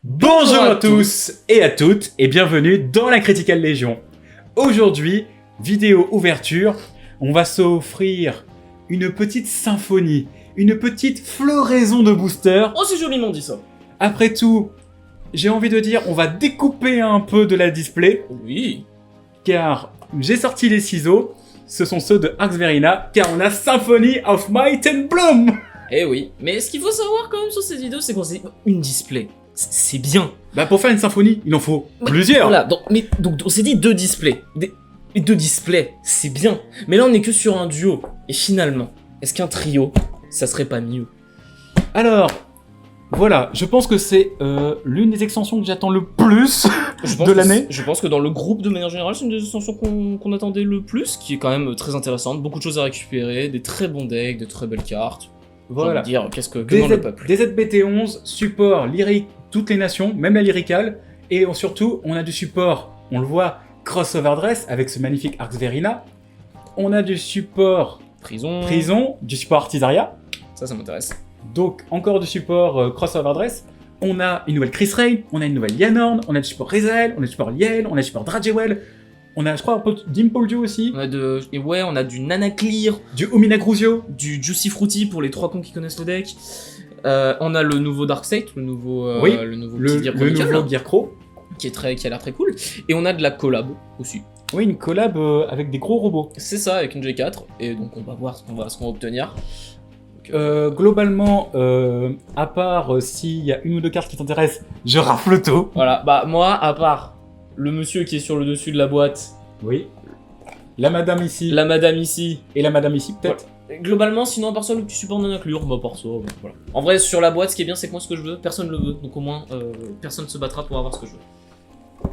Bonjour à tous et à toutes et bienvenue dans la Critical Légion. Aujourd'hui, vidéo ouverture, on va s'offrir une petite symphonie, une petite floraison de boosters. Oh, c'est joliment dit ça. Après tout, j'ai envie de dire, on va découper un peu de la display, Oui. car j'ai sorti les ciseaux, ce sont ceux de Arx Verina, car on a Symphony of Might and Bloom. Eh oui. Mais ce qu'il faut savoir quand même sur cette vidéo, c'est qu'on s'est dit, une display, c'est bien. Bah pour faire une symphonie, il en faut Ouais, plusieurs. Voilà, donc on s'est dit deux displays. Et deux displays, c'est bien. Mais là, on est que sur un duo. Et finalement, est-ce qu'un trio, ça serait pas mieux? Alors, voilà, je pense que c'est l'une des extensions que j'attends le plus de l'année. Je pense que dans le groupe, de manière générale, c'est une des extensions qu'on attendait le plus, qui est quand même très intéressante. Beaucoup de choses à récupérer, des très bons decks, des très belles cartes. Voilà. Dire, qu'est-ce que demande le peuple? DZBT11, support lyrique, toutes les nations, même la lyrical, et surtout, on a du support, on le voit, crossover dress, avec ce magnifique Arx Verina. On a du support prison, du support artisaria, Ça m'intéresse. donc encore du support crossover dress. On a une nouvelle Chris Rain, on a une nouvelle Yanorn, on a du support Rezel, on a du support Liel, on a du support Dragewell, on a, je crois, un peu d'Impoldu aussi, On a du Nana Clear, du Omina Gruzio. du Juicy Fruity pour les 3 cons qui connaissent le deck. On a le nouveau Darkseid, le nouveau Le petit Gear Chronicle, nouveau Gearcrow. qui a l'air très cool. Et on a de la collab aussi. Oui, une collab avec des gros robots. C'est ça, avec une G4. Et donc on va voir ce qu'on va obtenir. Globalement, à part s'il y a une ou deux cartes qui t'intéressent, je rafle tout. Voilà, bah moi, à part le monsieur qui est sur le dessus de la boîte, Oui. La madame ici. la madame ici, Et la madame ici, peut-être. globalement, sinon, à part ça, le petit support Nana Clear, bah par ça, voilà. En vrai, sur la boîte, ce qui est bien, c'est que moi, ce que je veux, personne le veut. Donc au moins, personne se battra pour avoir ce que je veux.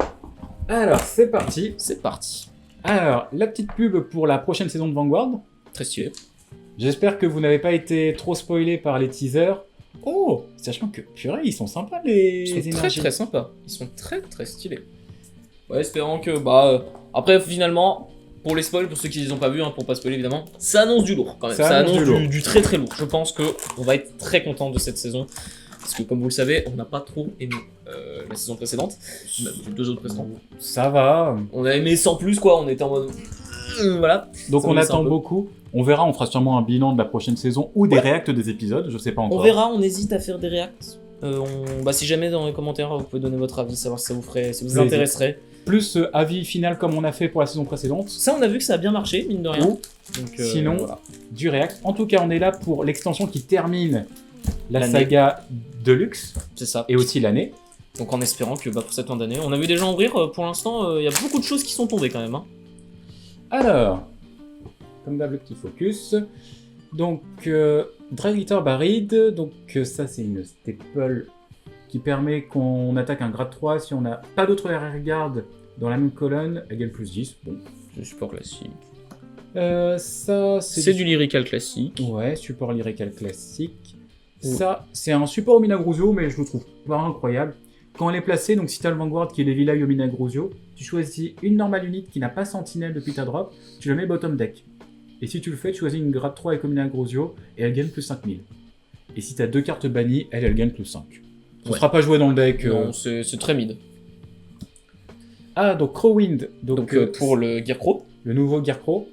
Alors, c'est parti. C'est parti. Alors, la petite pub pour la prochaine saison de Vanguard. Très stylé. J'espère que vous n'avez pas été trop spoilé par les teasers. Oh, sachant que, purée, ils sont sympas les Ils sont très énergies. très sympas. Ils sont très très stylés. Ouais, espérant que après finalement pour les spoils, pour ceux qui les ont pas vus, pour pas spoiler évidemment, ça annonce du lourd quand même. Ça Ça annonce annonce du lourd. du très très lourd. Je pense que on va être très content de cette saison parce que comme vous le savez, on n'a pas trop aimé la saison précédente, même les 2 autres précédentes. Ça va. On a aimé sans plus quoi. On était en mode voilà. Donc Ça on me laisse attend un peu. beaucoup. On verra, on fera sûrement un bilan de la prochaine saison ou des réacts des épisodes, je sais pas encore. On verra. On hésite à faire des reacts. Si jamais dans les commentaires vous pouvez donner votre avis, savoir si ça vous ferait, si vous Vas-y. intéresserait. Plus avis final comme on a fait pour la saison précédente. Ça, on a vu que ça a bien marché, mine de rien. Ou Donc, sinon, voilà. du React. En tout cas, on est là pour l'extension qui termine la L'année. saga Deluxe C'est ça. et aussi l'année. Donc en espérant que pour cette fin d'année, on a vu des gens ouvrir, pour l'instant, il y a beaucoup de choses qui sont tombées quand même. Hein. Alors, comme d'hab, le petit focus. Donc, Drag Eater Barride. Donc, ça, c'est une staple qui permet qu'on attaque un grade 3 si on n'a pas d'autre rearrière-garde dans la même colonne, égale plus 10. Bon. C'est support classique. Ça, C'est du lyrical classique. Ouais, support lyrical classique. Ouais. Ça, c'est un support Omina Gruzio, mais je le trouve pas incroyable. Quand elle est placée, donc si t'as le Vanguard qui est les Villae Omina Gruzio, tu choisis une normale unit qui n'a pas sentinelle depuis ta drop, tu la mets bottom deck. Et si tu le fais, tu choisis une grade 3 avec Omina Gruzio, et elle gagne plus 5000. Et si t'as 2 cartes bannies, elle gagne plus 5. Ce Ouais. sera pas joué dans le deck. Non, c'est très mid. Ah, donc Crowwind, Donc pour le Gearcrow, le nouveau Gearcrow.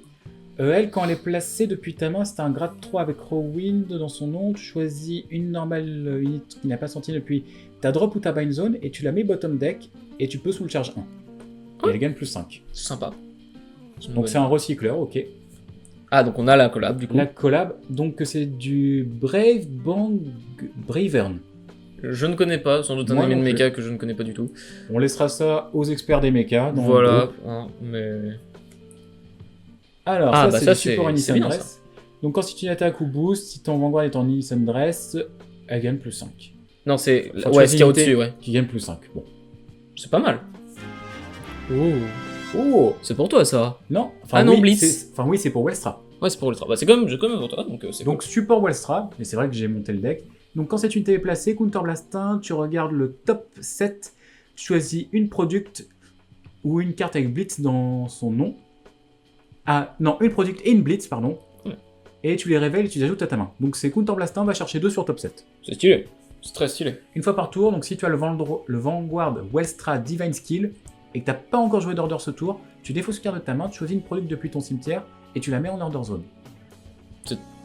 Elle, quand elle est placée depuis ta main, c'est un grade 3 avec Crowwind dans son nom. Tu choisis une normale unit qui n'a pas senti depuis ta drop ou ta bind zone et tu la mets bottom deck et tu peux sous le charge 1. Et elle gagne plus 5. c'est sympa. Donc c'est un recycleur, ok. Ah, donc on a la collab du coup. La collab, donc c'est du Brave Bang Bravern. Je ne connais pas, sans doute un Moi ami de non plus. mecha que je ne connais pas du tout. On laissera ça aux experts des mechas. dans le Voilà, groupe. hein, mais. Alors, Ah, ça, bah c'est ça, du support c'est Innocent bien, Dress. Donc quand si tu attaques ou boost, si ton Vanguard est en Innocent Dress, elle gagne plus 5. Non, c'est. Enfin, tu Ouais, choisis ce qu'il y a une unité au-dessus, ouais. qui gagne plus 5. Bon. C'est pas mal. Oh. C'est pour toi ça. Non. Ah non, oui, Blitz. Enfin oui, c'est pour Wellstra. Ouais, c'est pour le travail. C'est comme pour toi, donc c'est Donc support Wellstra, mais c'est vrai que j'ai monté le deck. Donc quand cette unité est placée, Counter Blast 1, tu regardes le top 7, tu choisis une product ou une carte avec Blitz dans son nom. Ah non, une product et une Blitz, pardon. Ouais. Et tu les révèles et tu les ajoutes à ta main. Donc c'est Counter Blast 1 va chercher 2 sur top 7. C'est stylé. C'est très stylé. Une fois par tour, donc si tu as le Vanguard Wellstra Divine Skill et que tu n'as pas encore joué d'order ce tour, tu défausses une carte de ta main, tu choisis une product depuis ton cimetière et tu la mets en order zone.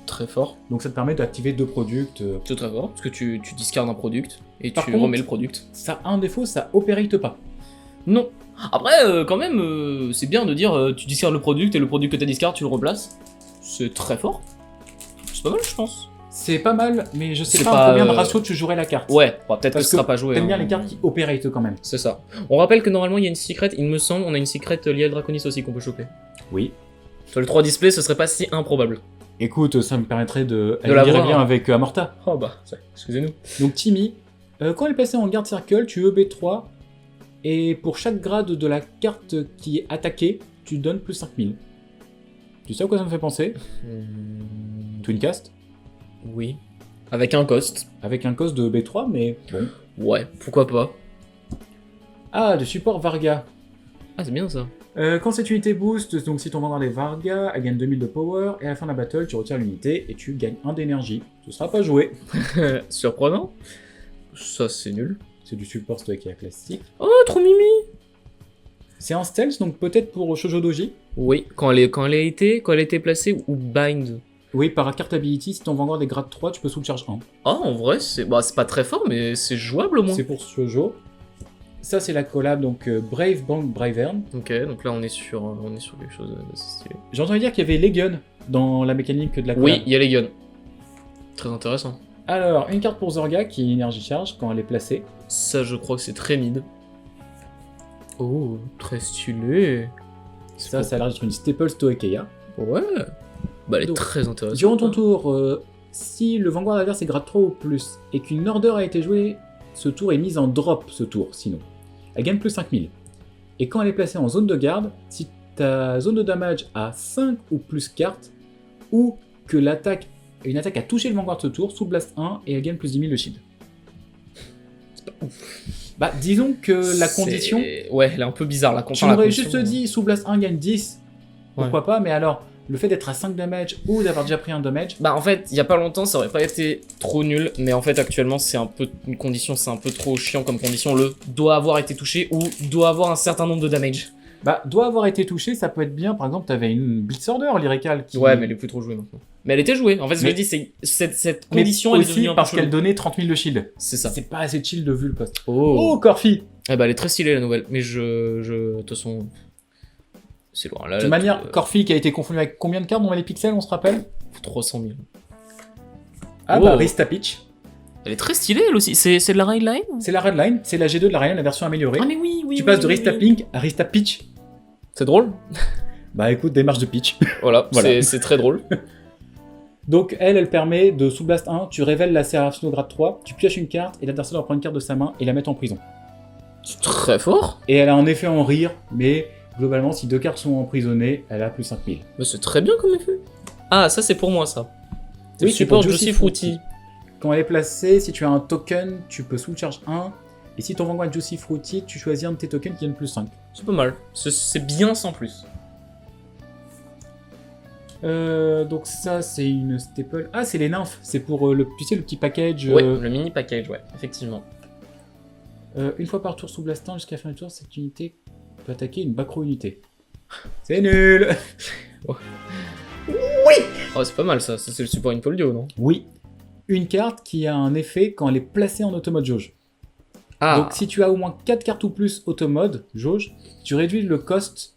Très fort. Donc ça te permet d'activer 2 products. C'est très fort, parce que tu discardes un product et Par tu contre, remets le product. Ça a un défaut, ça opérate pas. Non. Après, quand même, c'est bien de dire tu discardes le product et le product que tu discardes, tu le replaces. C'est très fort. C'est pas mal, je pense. C'est pas mal, mais je sais C'est pas, pas, en combien de ratio tu jouerais la carte. Ouais, bon, peut-être que Parce ce sera que pas joué. T'aimes hein. bien les cartes qui opérate quand même. C'est ça. On rappelle que normalement, il y a une secret, il me semble, on a une secret liée à Draconis aussi qu'on peut choper. Oui. Sur le 3 display, ce serait pas si improbable. Écoute, ça me permettrait de l'avoir, dirait bien hein. avec Amorta. Oh bah, excusez-nous. Donc Timmy, quand elle est placée en garde circle, tu EB3, et pour chaque grade de la carte qui est attaquée, tu donnes plus 5000. Tu sais à quoi ça me fait penser? Twincast, Oui. Avec un cost. avec un cost de EB3, mais bon. Ouais, pourquoi pas. Ah, de support Varga. Ah, c'est bien ça. Quand cette unité boost, donc si ton vendeur est Varga, elle gagne 2000 de power, et à la fin de la battle, tu retires l'unité et tu gagnes 1 d'énergie. Ce sera pas joué. Surprenant. Ça, c'est nul. C'est du support stocké à classique. Oh, trop mimi. C'est un stealth, donc peut-être pour Shoujo Doji. Oui, quand elle a été placée ou bind. Oui, par carte ability, si ton Vanguard est grade 3, tu peux soul charge 1. Ah, en vrai, c'est pas très fort, mais c'est jouable au moins. C'est pour Shoujo. Ça, c'est la collab, donc Brave Bank Bravern. Ok, donc là, on est sur quelque chose d'assez stylé. J'ai entendu dire qu'il y avait Legion dans la mécanique de la collab. Oui, il y a les guns. Très intéressant. Alors, une carte pour Zorga qui est énergie charge quand elle est placée. Ça, je crois que c'est très mid. Oh, très stylé. Ça a l'air d'être une staple Stoekeia. Ouais. Bah, elle est Donc, très intéressante. Durant ton tour, si le Vanguard adverse est grade 3 ou plus, et qu'une order a été jouée, ce tour est mise en drop ce tour, sinon. Elle gagne plus 5000. Et quand elle est placée en zone de garde, si ta zone de damage a 5 ou plus cartes, ou que une attaque a touché le Vanguard ce tour, sous Blast 1, et elle gagne plus 10 000 de shield. C'est pas ouf. Bah, disons que la condition... Ouais, elle est un peu bizarre, la Tu condition. m'aurais juste dit, sous Blast 1 gagne 10, pourquoi Ouais. pas, mais alors, le fait d'être à 5 damage, ou d'avoir déjà pris un damage, Bah en fait, il y a pas longtemps, ça aurait pas été trop nul, mais en fait actuellement c'est un peu une condition, c'est un peu trop chiant comme condition. Le doit avoir été touché ou doit avoir un certain nombre de damage. bah, doit avoir été touché, ça peut être bien, par exemple, t'avais une Blitz Order, Lyrical, qui... Ouais, mais elle est plus trop jouée maintenant. Mais elle était jouée. En fait, ce que Mais- je dis, c'est cette Mais condition elle est aussi devenue un peu parce qu'elle chelou. donnait 30 000 de shield. C'est ça. C'est pas assez de shield vu le poste. Oh. Oh, Corfi! Eh bah elle est très stylée la nouvelle, mais de toute façon, c'est loin. Là, De toute manière, Corfi qui a été confondu avec combien de cartes dans les pixels, on se rappelle? 300 000. Ah Oh. bah, Rista Peach. Elle est très stylée elle aussi. C'est de la Raidline. C'est la Redline, c'est la G2 de la Redline, la version améliorée. Ah mais oui, oui. Tu oui, passes de oui, Rista oui. Pink à Rista Peach. C'est drôle. Bah écoute, démarche de Peach. Voilà, Voilà. c'est très drôle. Donc elle permet de sous Blast 1, tu révèles la Seraphino grade 3, tu pioches une carte et l'adversaire doit prendre une carte de sa main et la mettre en prison. C'est très fort. Et elle a un effet en rire, mais globalement, si 2 cartes sont emprisonnées, elle a plus 5000. Mais c'est très bien comme effet. Ah, ça c'est pour moi ça. Oui, Oui, c'est support pour Juicy Juicy Fruity. Quand elle est placée, si tu as un token, tu peux soul charge 1. Et si ton Vanguard Juicy Fruity, tu choisis un de tes tokens qui donne plus 5. C'est pas mal. C'est bien sans plus. Donc ça, c'est une staple. Ah, c'est les nymphes. C'est pour tu sais, le petit package. Ouais, le mini package, ouais, effectivement. Une fois par tour sous Blast 1 jusqu'à la fin du tour, cette unité peut attaquer une macro-unité. C'est nul. Oh, c'est pas mal ça. Ça, c'est le support Infoldio, non? Oui. Une carte qui a un effet quand elle est placée en automode jauge. Ah, Donc si tu as au moins 4 cartes ou plus automode jauge, tu réduis le cost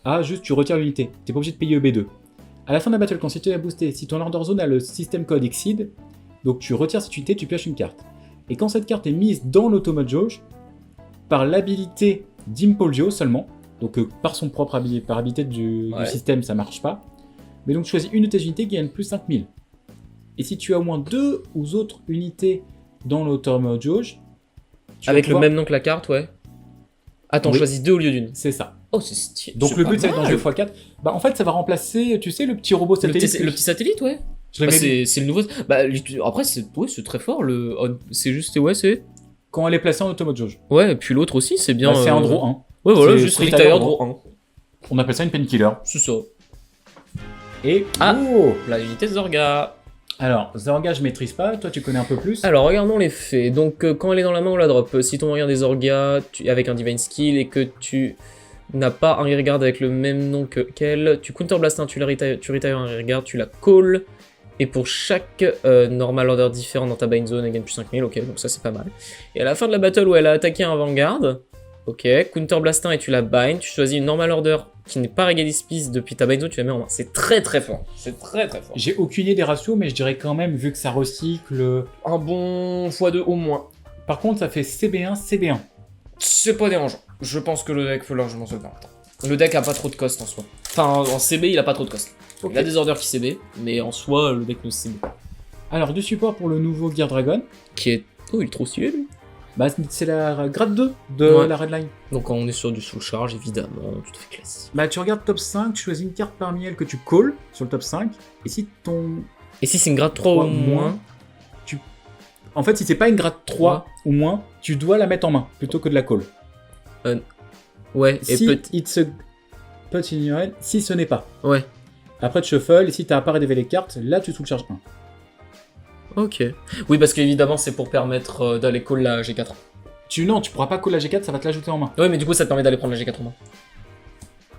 à juste tu retires l'unité. T'es pas obligé de payer EB2. À la fin de la battle, quand si tu as boosté, si ton order zone a le système code Exceed, donc tu retires cette unité, tu pioches une carte. Et quand cette carte est mise dans l'automode jauge, par l'habilité d'Impolgio seulement, donc par son propre habilité du Ouais. système, ça marche pas. Mais donc tu choisis une de tes unités qui gagne plus 5000. Et si tu as au moins 2 ou autres unités dans l'automode jauge, tu avec vas le pouvoir- même nom que la carte, ouais. Attends, Oui. choisis 2 au lieu d'une. C'est ça. Oh, c'est stylé. Donc C'est le pas but, c'est d'être dans mal. jeu x4. Bah en fait, ça va remplacer, tu sais, le petit robot Le satellite. petit satellite, ouais. Je l'ai Bah, mis- c'est le nouveau. Bah, après, c'est très fort. C'est juste, ouais, c'est. Quand elle est placée en automode jauge. Ouais, et puis l'autre aussi, c'est bien. Bah, c'est un draw 1. Ouais, voilà, C'est juste Street Retire Tire draw 1. On appelle ça une painkiller. C'est ça. Et Ah. oh, La unité Zorga. Alors, Zorga, je maîtrise pas, toi tu connais un peu plus. Alors, regardons les faits. Donc, quand elle est dans la main, on la drop. Si ton regarde est Zorga avec un Divine Skill et que tu n'as pas un regarde avec le même nom qu'elle, tu counterblast un, tu retires un regarde, tu la call. Et pour chaque normal order différent dans ta bind zone, elle gagne plus 5000, ok, donc ça c'est pas mal. Et à la fin de la battle où elle a attaqué un Vanguard, ok, counterblast un et tu la bind, tu choisis une normal order qui n'est pas Regalis Peace depuis ta bind zone, tu la mets en main. C'est très très fort, c'est très très fort. J'ai aucune idée des ratios, mais je dirais quand même, vu que ça recycle... Un bon x2 au moins. Par contre, ça fait CB1, CB1. C'est pas dérangeant. Je pense que le deck peut largement se le permettre. Le deck a pas trop de cost en soi. Enfin, en CB, il a pas trop de cost. Ok. Il a des orders qui CB, mais en soi, le deck ne CB pas. Alors, du support pour le nouveau Gear Dragon. Qui est... Oh, il est trop stylé, lui. Bah, c'est la grade 2 de Ouais. la Redline. Donc quand on est sur du soul charge, évidemment, tout à fait classique. Bah, tu regardes top 5, tu choisis une carte parmi elles que tu calls sur le top 5. Et si ton... Et si c'est une grade 3 ou moins, En fait, si c'est pas une grade 3 ou moins, tu dois la mettre en main, plutôt que de la call. ouais, et Si peut... it se put in your hand, si ce n'est pas. Ouais, Après, tu shuffle, et si t'as pas révéler les cartes, là, tu soulcharges 1. ok. Oui, parce qu'évidemment, c'est pour permettre d'aller call la G4. Non, tu pourras pas call la G4, ça va te l'ajouter en main. Ouais, mais du coup, ça te permet d'aller prendre la G4 en main.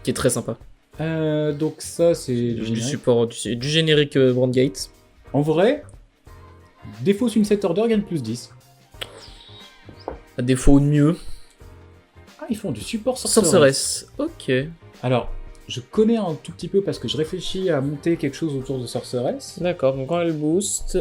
Qui est très sympa. Donc ça, c'est Du générique. support, du générique Brandgate. En vrai, défausse une set order, gagne plus 10. À défaut de mieux. Ah, ils font du support sorceress. Sorceress. Ok. Alors, je connais un tout petit peu parce que je réfléchis à monter quelque chose autour de sorceress. D'accord, donc quand elle boost,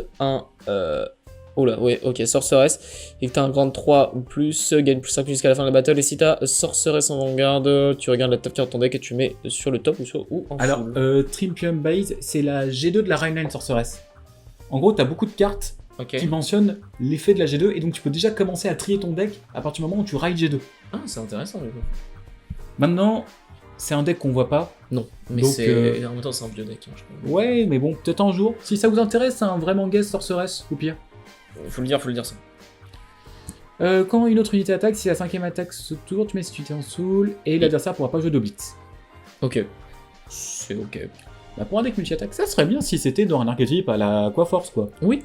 Oh là, ouais, ok, Sorceress, et que t'as un grand 3 ou plus, gagne plus 5 jusqu'à la fin de la battle, et si t'as Sorceress en Vanguard, tu regardes la top carte de ton deck et tu mets sur le top ou en Alors, full. Trimpium Base, c'est la G2 de la Rhineline Sorceress. En gros, t'as beaucoup de cartes Ok. qui mentionnent l'effet de la G2, et donc tu peux déjà commencer à trier ton deck à partir du moment où tu ride G2. Ah, c'est intéressant, du coup. Maintenant, c'est un deck qu'on voit pas. Non, mais Donc, c'est... En même temps, c'est un vieux deck, hein, je pense. Ouais, mais bon, peut-être un jour. Si ça vous intéresse, c'est un vraiment guess Sorceress, ou pire. Faut le dire ça. Quand une autre unité attaque, si la 5ème attaque ce tour, tu mets cette unité en soul, et l'adversaire pourra pas jouer de blitz. Ok. C'est ok. Bah pour un deck multi-attaque, ça serait bien si c'était dans un archétype à la Force quoi. Oui.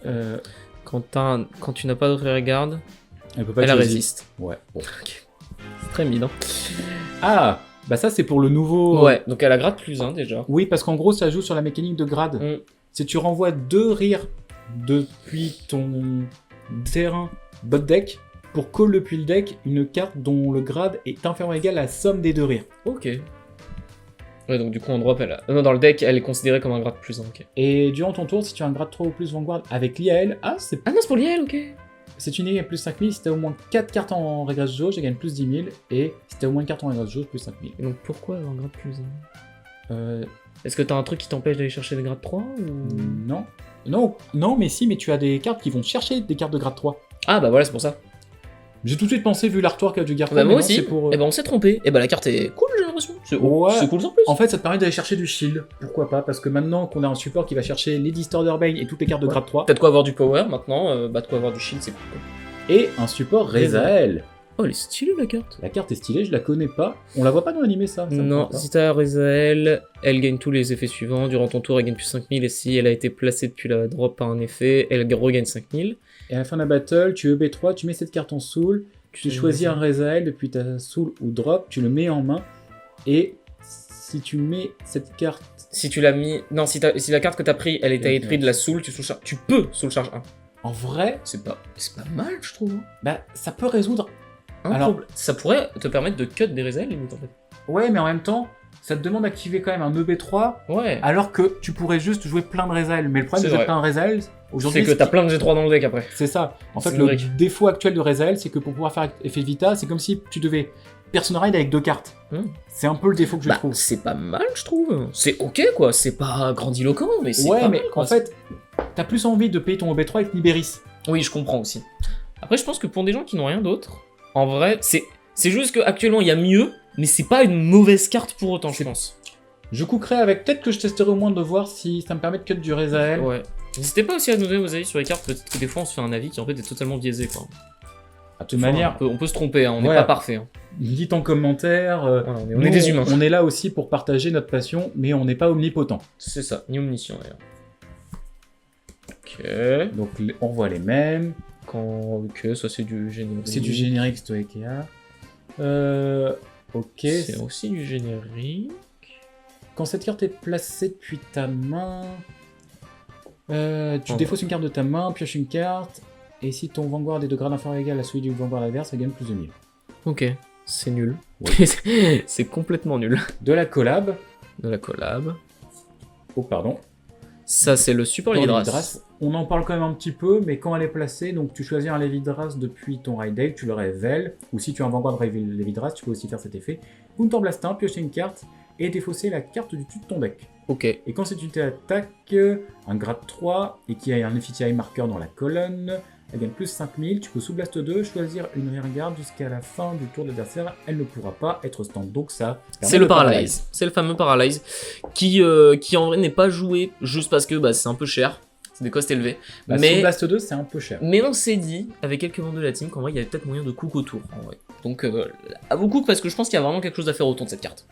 Euh, Quand tu n'as pas de regarde, elle peut pas elle choisir. résiste. Ouais. Bon. Ok. C'est très mid, hein. Ah, bah ça c'est pour le nouveau... Ouais, donc elle a grade plus 1 déjà. Oui, parce qu'en gros ça joue sur la mécanique de grade. Mm. Si tu renvoies 2 rires depuis ton terrain bot deck, pour call depuis le deck, une carte dont le grade est inférieur ou égal à la somme des 2 rires. Ok. Ouais, donc du coup en drop, elle a... Non, dans le deck, elle est considérée comme un grade plus 1, ok. Et durant ton tour, si tu as un grade 3 ou plus Vanguard avec l'IAL, c'est Ah non, c'est pour l'IL, ok. c'est une ligne à plus 5000, si t'as au moins 4 cartes en régresse jauge, elle gagne plus 10 000, et si t'as au moins une carte en régresse jauge, plus 5000. Et donc pourquoi avoir un grade plus 1 Euh, Est-ce que t'as un truc qui t'empêche d'aller chercher des grades 3 ou... non. Non, mais si, mais tu as des cartes qui vont chercher des cartes de grade 3. Ah bah voilà, c'est pour ça. J'ai tout de suite pensé, vu l'artwork du Garth. Bah moi aussi, pour... et bah on s'est trompé. Et bah la carte est cool, j'ai l'impression. C'est Ouais. c'est cool sans plus. En fait, ça te permet d'aller chercher du shield. Pourquoi pas? Parce que maintenant qu'on a un support qui va chercher les Distorter Bane et toutes les cartes de grade 3, T'as de quoi avoir du power maintenant, bah de quoi avoir du shield, c'est cool. Quoi. et un support Rezael. Oh, elle est stylée la carte. La carte est stylée, je la connais pas. On la voit pas dans l'animé ça me Non, parle pas. si t'as Rezael, elle gagne tous les effets suivants. Durant ton tour, elle gagne plus 5000. Et si elle a été placée depuis la drop par un effet, elle regagne 5000. Et à la fin de la battle, tu EB3, tu mets cette carte en soul, tu choisis un Rezael depuis ta soul ou drop, tu le mets en main, et si tu mets cette carte... Si tu l'as mis. Non, si la carte que t'as pris, elle était pris de la soul, tu peux soul charge 1. En vrai, C'est pas mal, je trouve. bah ça peut résoudre. Un Alors- problème. Ça pourrait te permettre de cut des Rezael limite en fait. Ouais, mais en même temps, ça te demande d'activer quand même un EB3, Ouais. alors que tu pourrais juste jouer plein de Rezael. Mais le problème C'est de jouer vrai. plein de Rezael, aujourd'hui... C'est que t'as plein de G3 dans le deck après. C'est ça. En fait, C'est le logique. défaut actuel de Rezael, c'est que pour pouvoir faire effet Vita, c'est comme si tu devais Person Ride avec 2 cartes. Hmm. C'est un peu le défaut que je Bah, trouve. c'est pas mal, je trouve. C'est ok, quoi. C'est pas grandiloquent, mais c'est Ouais, pas mais mal, quoi. en fait, t'as plus envie de payer ton EB3 avec Liberis. Oui, je comprends aussi. Après, je pense que pour des gens qui n'ont rien d'autre, en vrai, c'est juste qu'actuellement, il y a mieux, mais c'est pas une mauvaise carte pour autant, je C'est- pense. Je cookerai avec, peut-être que je testerai au moins de voir si ça me permet de cut du Rezael. Ouais. N'hésitez pas aussi à nous donner vos avis sur les cartes, peut-être que des fois, on se fait un avis qui en fait est totalement biaisé, quoi. De toute manière, on peut se tromper, hein, on n'est Voilà. pas parfait. Hein. dites en commentaire. Voilà, on nous, est des humains. On est là aussi pour partager notre passion, mais on n'est pas omnipotent. C'est ça, ni omniscient d'ailleurs. Ok. Donc on revoit les mêmes. Ok, ça c'est du générique. C'est du générique, c'est Ikea. Ok. C'est aussi du générique. Quand cette carte est placée depuis ta main, tu Oh. défausses une carte de ta main, pioches une carte, et si ton Vanguard est de grade inférieur ou égal à celui du Vanguard adverse, ça gagne plus de 1000. Ok, c'est nul. Ouais. C'est complètement nul. De la collab. De la collab. Oh, pardon. Ça c'est le support Dans Lévidras. Lévidras. On en parle quand même un petit peu, mais quand elle est placée, donc tu choisis un Lévidras depuis ton Raid Deck, tu le révèles, ou si tu as un Vanguard Lévidras, tu peux aussi faire cet effet. Counterblast 1, piocher une carte, et défausser la carte du dessus de ton deck. Ok. Et quand cette unité attaque un grade 3 et qui a un FTI marqueur dans la colonne, elle gagne plus 5000, tu peux sous Blast 2 choisir une rearguard jusqu'à la fin du tour de l'adversaire, elle ne pourra pas être stand, donc ça... C'est le Paralyze. C'est le fameux Paralyze qui en vrai n'est pas joué juste parce que bah, c'est un peu cher. C'est des costs élevés. Bah, mais sous Blast 2, c'est un peu cher. Mais on s'est dit, avec quelques membres de la team, qu'en vrai il y avait peut-être moyen de cook autour. En vrai. Donc à vous cook parce que je pense qu'il y a vraiment quelque chose à faire autour de cette carte.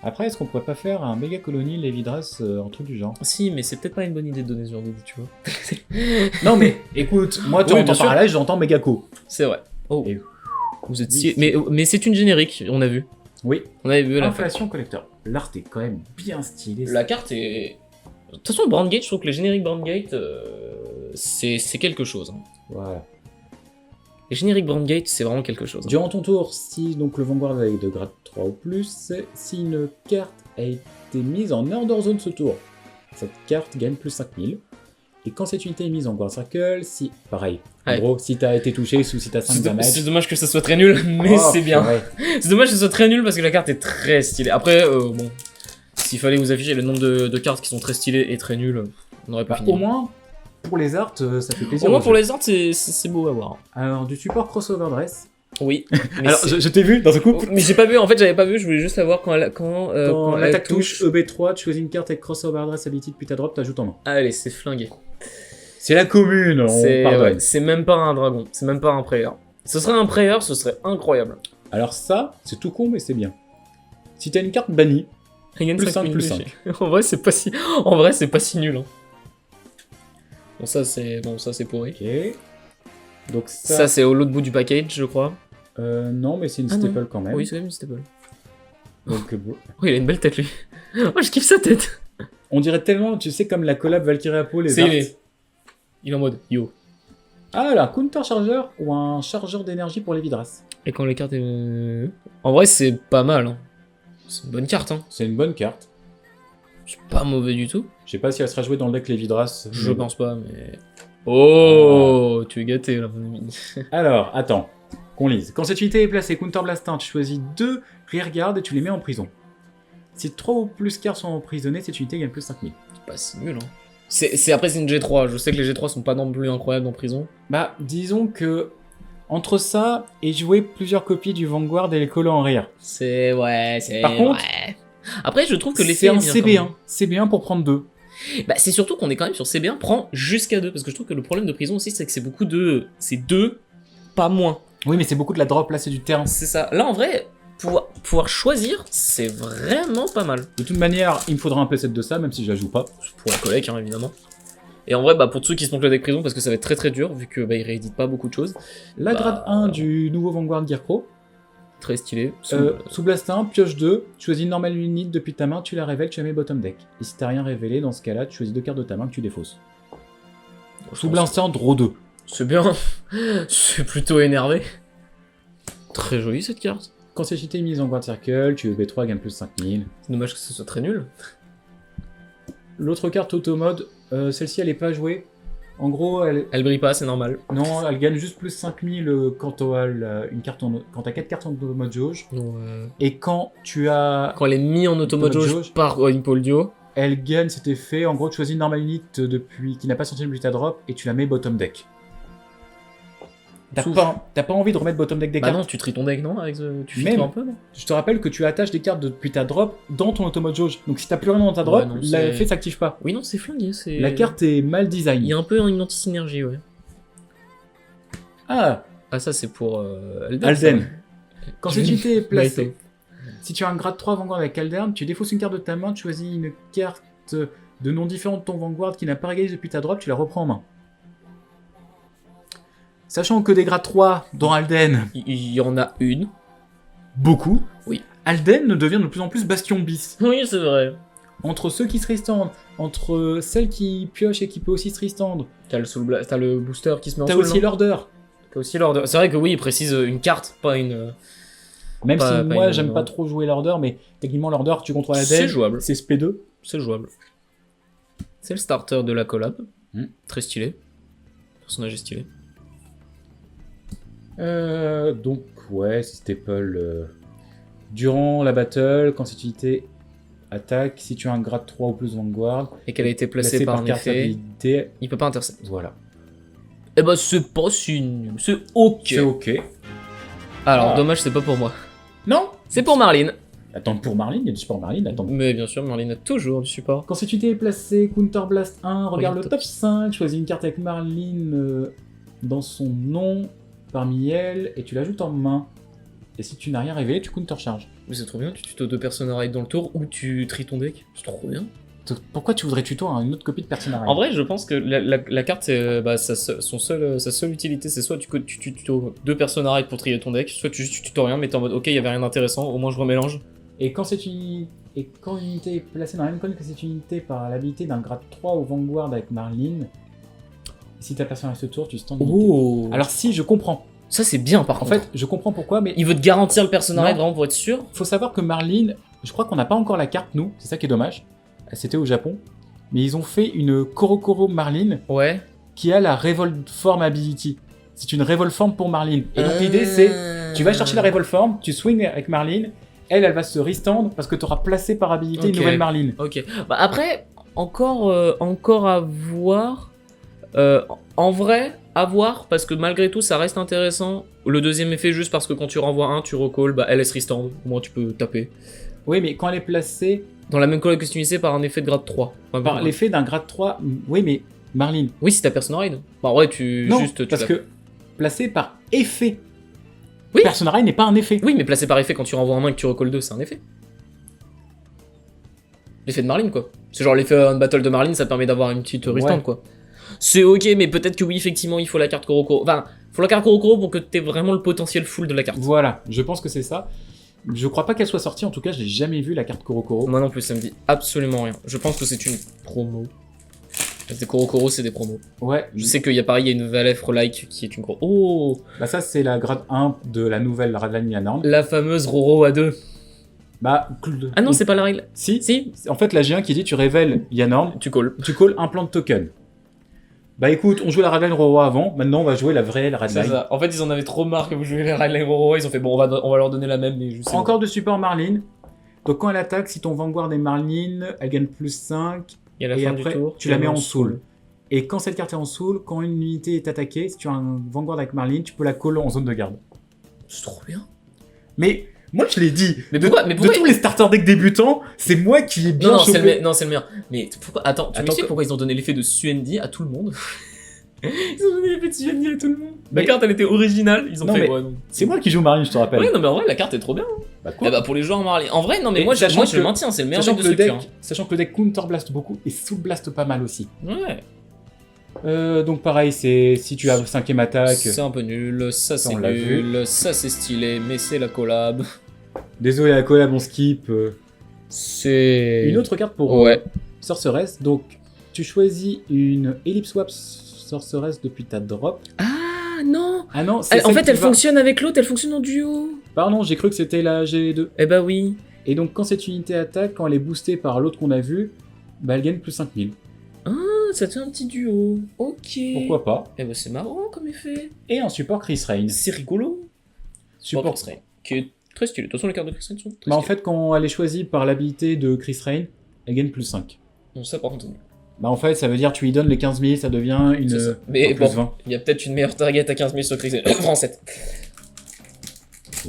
Après, est-ce qu'on pourrait pas faire un méga colonie Lévidras, un truc du genre? Si, mais c'est peut-être pas une bonne idée de donner ce genre d'idée, tu vois. Non mais, écoute, moi tu Oui, entends bien sûr. Paralyze, j'entends Megaco. C'est vrai. Oh. Et- Vous êtes Oui, si... Mais c'est une générique, on a vu. Oui, On avait vu la inflation collector. L'art est quand même bien stylé. La carte est... De toute façon, Brandgate, je trouve que les génériques Brandgate, c'est quelque chose. Hein. Voilà. Les génériques Brandgate, c'est vraiment quelque chose. Hein. Durant ton tour, si donc le Vanguard est de grade 3 ou plus, si une carte a été mise en Order Zone ce tour, cette carte gagne plus 5000. Et quand cette unité est mise en Guard Circle, si, pareil, en Ouais. gros, si t'as été touché ou si t'as 5 C'est damage... dommage que ça soit très nul, mais Oh, c'est bien. purée. C'est dommage que ce soit très nul parce que la carte est très stylée. Après, bon, s'il fallait vous afficher le nombre de cartes qui sont très stylées et très nulles, on n'aurait pas Bah, fini. au moins, pour les arts, ça fait plaisir. Au moins aux pour yeux. les arts, c'est beau à voir. Alors, du support crossover dress. Oui. Mais Alors, c'est- je t'ai vu dans un coup. Oh, mais j'ai pas vu, en fait j'avais pas vu, je voulais juste savoir quand Quand elle l'attaque touche EB3, tu choisis une carte avec crossover dress ability depuis ta drop, t'ajoutes en main. Allez, c'est flingué. C'est la commune, on C'est pardonne. ouais, c'est même pas un dragon, c'est même pas un prayer. Ce serait un prayer, ce serait incroyable. Alors ça, c'est tout con, mais c'est bien. Si t'as une carte bannie, Il gagne Plus 5 cinq, plus minutes. En vrai, c'est pas si en vrai, c'est pas si nul hein. Bon ça c'est pourri. ok. Donc Ça c'est au l'autre bout du package, je crois. non, mais c'est une Ah non. staple quand même. Oui, c'est quand même une staple. Donc, bon. Oh, il a une belle tête lui. Oh, je kiffe sa tête. On dirait tellement, tu sais, comme la collab Valkyrie Apo, les C'est arts. il est en mode yo. Ah là, counter chargeur ou un chargeur d'énergie pour les Vidras. Et quand les cartes en vrai, c'est pas mal hein. C'est une bonne carte hein. C'est une bonne carte. C'est pas mauvais du tout. Je sais pas si elle sera jouée dans le deck les Vidras. Je mais- pense pas, mais. Oh, tu es gâté là, mon ami. Alors, attends, qu'on lise. Quand cette unité est placée, Counter Blast 1, tu choisis 2 rearguards et tu les mets en prison. Si 3 ou plus cartes sont emprisonnées, cette unité gagne plus 5000. C'est pas si nul, hein. Après, c'est une G3. Je sais que les G3 sont pas non plus incroyables en prison. Bah, disons que entre ça et jouer plusieurs copies du Vanguard et les colos en rear. Ouais, c'est. Par contre, ouais. Après, je trouve que l'effet c'est un est bien, quand CB1. CB1 pour prendre 2. même. Bah, c'est surtout qu'on est quand même sur CB1, prend jusqu'à 2. Parce que je trouve que le problème de prison aussi, c'est que c'est beaucoup de. C'est 2, pas moins. Oui, mais c'est beaucoup de la drop, là c'est du terrain. C'est ça. Là, en vrai, pouvoir choisir, c'est vraiment pas mal. De toute manière, il me faudra un playset de ça, même si je la joue pas. Pour la collègue, hein, évidemment. Et en vrai, bah, pour ceux qui se montent le deck prison, parce que ça va être très très dur, vu que bah, ils rééditent pas beaucoup de choses. La Bah, grade 1 du nouveau Vanguard Gear Pro. Très stylé. Sous Blast 1, pioche 2, choisis une normale unit depuis ta main, tu la révèles, tu la mets bottom deck. Et si t'as rien révélé, dans ce cas-là, tu choisis 2 cartes de ta main que tu défausses. Sous Blast 1, draw 2. C'est bien. C'est plutôt énervé. Très jolie cette carte. Quand cette unité est mise en Guard Circle, tu B3 gagne plus 5000. C'est dommage que ce soit très nul. L'autre carte auto-mode, celle-ci elle est pas jouée. En gros, Elle brille pas, c'est normal. non, elle gagne juste plus 5000 quand t'as une carte quand t'as 4 cartes en auto-mode jauge. Et quand tu as... Quand elle est mise en automode Automode jauge jauge. par Impole Duo. Elle gagne cet effet, en gros tu choisis une normale unit depuis qui n'a pas sorti depuis ta drop et tu la mets bottom deck. T'as pas envie de remettre bottom deck des Bah cartes. non, tu tries ton deck, non? Tu Même. filtres un peu, non? Je te rappelle que tu attaches des cartes depuis ta drop dans ton automode jauge. Donc si t'as plus rien dans ta drop, Ouais, non, l'effet c'est- s'active pas. Oui, non, c'est flingué. La carte est mal Il design. y a un peu une anti-synergie, ouais. Ah, Ah, ça, c'est pour Alden. Alden. ça. Quand cette unité est placée, Naito. si tu as un grade 3 Vanguard avec Aldern, tu défausses une carte de ta main, tu choisis une carte de nom différent de ton Vanguard qui n'a pas régalé depuis ta drop, tu la reprends en main. Sachant que des grades 3 dans Alden, Il y en a une. beaucoup, Oui. Alden devient de plus en plus bastion bis. Oui, c'est vrai. Entre ceux qui se restandent, entre celles qui piochent et qui peut aussi se restandre, T'as le booster qui se met en t'as soul, aussi non l'order. T'as aussi l'ordre. C'est vrai que oui, il précise une carte, pas une. Même Pas- si pas moi une- j'aime non. pas trop jouer l'order, mais techniquement l'order tu contrôles C'est Alden, jouable. c'est SP2. C'est jouable. C'est le starter de la collab. Très stylé. Personnage est stylé. Donc ouais, c'est staple. Durant la battle, quand cette unité attaque, si tu as un grade 3 ou plus Vanguard, Et qu'elle a été placée par un carte effet, habilité, il peut pas intercepter. voilà. Eh ben, c'est pas si nul. C'est ok. C'est ok. Alors, Ah. dommage, c'est pas pour moi. Non. C'est pour Marlene. Attends, pour Marlene, il y a du support Marlene, attends. Mais bien sûr, Marlene a toujours du support. Quand cette unité est placée, Counter Blast 1, regarde Regarde le top 5, choisis une carte avec Marlene dans son nom parmi elles et tu l'ajoutes en main. Et si tu n'as rien révélé, tu counter charge. Mais c'est trop bien, tu tutos deux Persona dans le tour ou tu tries ton deck. C'est trop bien. Pourquoi tu voudrais tuto à une autre copie de Persona En vrai, je pense que la carte, c'est sa seule utilité, c'est soit tu tutos deux Persona pour trier ton deck, soit tu tutos rien, mais t'es en mode ok, il y avait rien d'intéressant, au moins je remélange. Et quand une unité est placée dans la même colonne que cette unité par l'habilité d'un grade 3 au Vanguard avec Marlene, si ta personne reste ce tour, tu stands l'unité. Oh. Alors si, je comprends. Ça c'est bien par En contre. fait, je comprends pourquoi, mais Il veut te garantir le Persona Non. vraiment pour être sûr. faut savoir que Marlene, je crois qu'on n'a pas encore la carte, nous, c'est ça qui est dommage. C'était au Japon. Mais ils ont fait une Korokoro Marlene Ouais. qui a la Revolt Form Ability. C'est une Revolt Form pour Marlene. Et donc l'idée c'est, tu vas chercher la Revolt Form, tu swings avec Marlene, elle va se restendre parce que tu auras placé par habilité Ok. une nouvelle Marlene. Ok. Bah après, encore à voir. En vrai, à voir, parce que malgré tout, ça reste intéressant. Le deuxième effet, juste parce que quand tu renvoies un, tu recall, bah elle se restand. Au moins tu peux taper. Oui, mais quand elle est placée Dans la même colonne que tu utilisais par un effet de grade 3. Enfin, par bon, l'effet d'un grade 3, oui, mais Marlene. Oui, si t'as Persona Raid. Bah ouais, Non, tu parce la- que placée par effet. Oui. Persona Raid n'est pas un effet. Oui, mais placé par effet quand tu renvoies un main et que tu recalls 2, c'est un effet. L'effet de Marlene, quoi. C'est genre l'effet on battle de Marlene, ça permet d'avoir une petite restand, Ouais. quoi. C'est ok, mais peut-être que oui, effectivement, il faut la carte Korokoro. Enfin, faut la carte Korokoro pour que t'aies vraiment le potentiel full de la carte. Voilà, je pense que c'est ça. Je crois pas qu'elle soit sortie, en tout cas, je l'ai jamais vu la carte Korokoro. Moi non plus, ça me dit absolument rien. Je pense que c'est une promo. Des Korokoro, c'est des promos. Ouais, Je sais qu'il y a pareil, il y a une Valef Like qui est une gros. Oh, bah ça c'est la grade 1 de la nouvelle Radlan Yanorn. la fameuse Roro A2. Bah, Ah non, c'est pas la règle. si, Si, en fait la G1 qui dit tu révèles Yanorn, tu calls. tu calls un plan de token. Bah écoute, on jouait la Radlan Roro avant, maintenant on va jouer la vraie C'est Radlan. ça. En fait, ils en avaient trop marre que vous jouiez les règles Roro. Ils ont fait bon, on va leur donner la même, mais juste. Prends encore de support Marlene. Donc quand elle attaque, si ton Vanguard est Marlene, elle gagne plus 5. Et à la Et fin après, du tour, tu la mets en soul. Et quand cette carte est en soul, quand une unité est attaquée, si tu as un Vanguard avec Marlene, tu peux la call en zone de garde. C'est trop bien. Mais moi je l'ai dit, Mais pourquoi, de tous les starter decks débutants, c'est moi qui ai bien Non, chopé. non, c'est le meilleur. Mais pourquoi attends, tu Attends m'expliques que- pourquoi ils ont donné l'effet de Suendi à tout le monde? Ils ont donné l'effet de Suendi à tout le monde. La Mais- carte, elle était originale. Ils ont Non, fait mais- ouais, non. C'est moi qui joue Marlene, je te rappelle. Ouais, non, mais en vrai, la carte est trop bien. Bah, quoi Eh bah, pour les joueurs Marley. En vrai, non, mais Et moi, sachant je que- le maintiens, c'est le meilleur sachant, deck que de le structure. deck, sachant que le deck counter blast beaucoup et soul blast pas mal aussi. Ouais. Donc pareil, c'est si tu as 5ème attaque. C'est un peu nul, ça c'est on l'a nul, ça c'est stylé, mais c'est la collab. Désolé la collab, on skip. C'est. Une autre carte pour Ouais. Sorceress. Donc tu choisis une Ellipse Swap Sorceress depuis ta drop. Ah non. Ah non, c'est En celle fait, qui elle va- fonctionne avec l'autre, elle fonctionne en duo. Pardon, j'ai cru que c'était la G2. Eh bah oui. Et donc quand cette unité attaque, quand elle est boostée par l'autre qu'on a vu, bah elle gagne plus 5000. Ah, ça te fait un petit duo. Ok. Pourquoi pas. Eh bah c'est marrant comme effet. Et en support Chris Rain. C'est rigolo. Support. Chris Rain, qui est très stylé. De toute façon, les cartes de Chris Rain sont très Bah en stylées. fait, quand elle est choisie par l'habilité de Chris Rain, elle gagne plus 5. Non, ça par contre, c'est nul. Bah en fait, ça veut dire tu lui donnes les 15 000, ça devient une C'est ça. Mais plus bon, 20. il y a peut-être une meilleure target à 15 000 sur Chris Rain. En 7.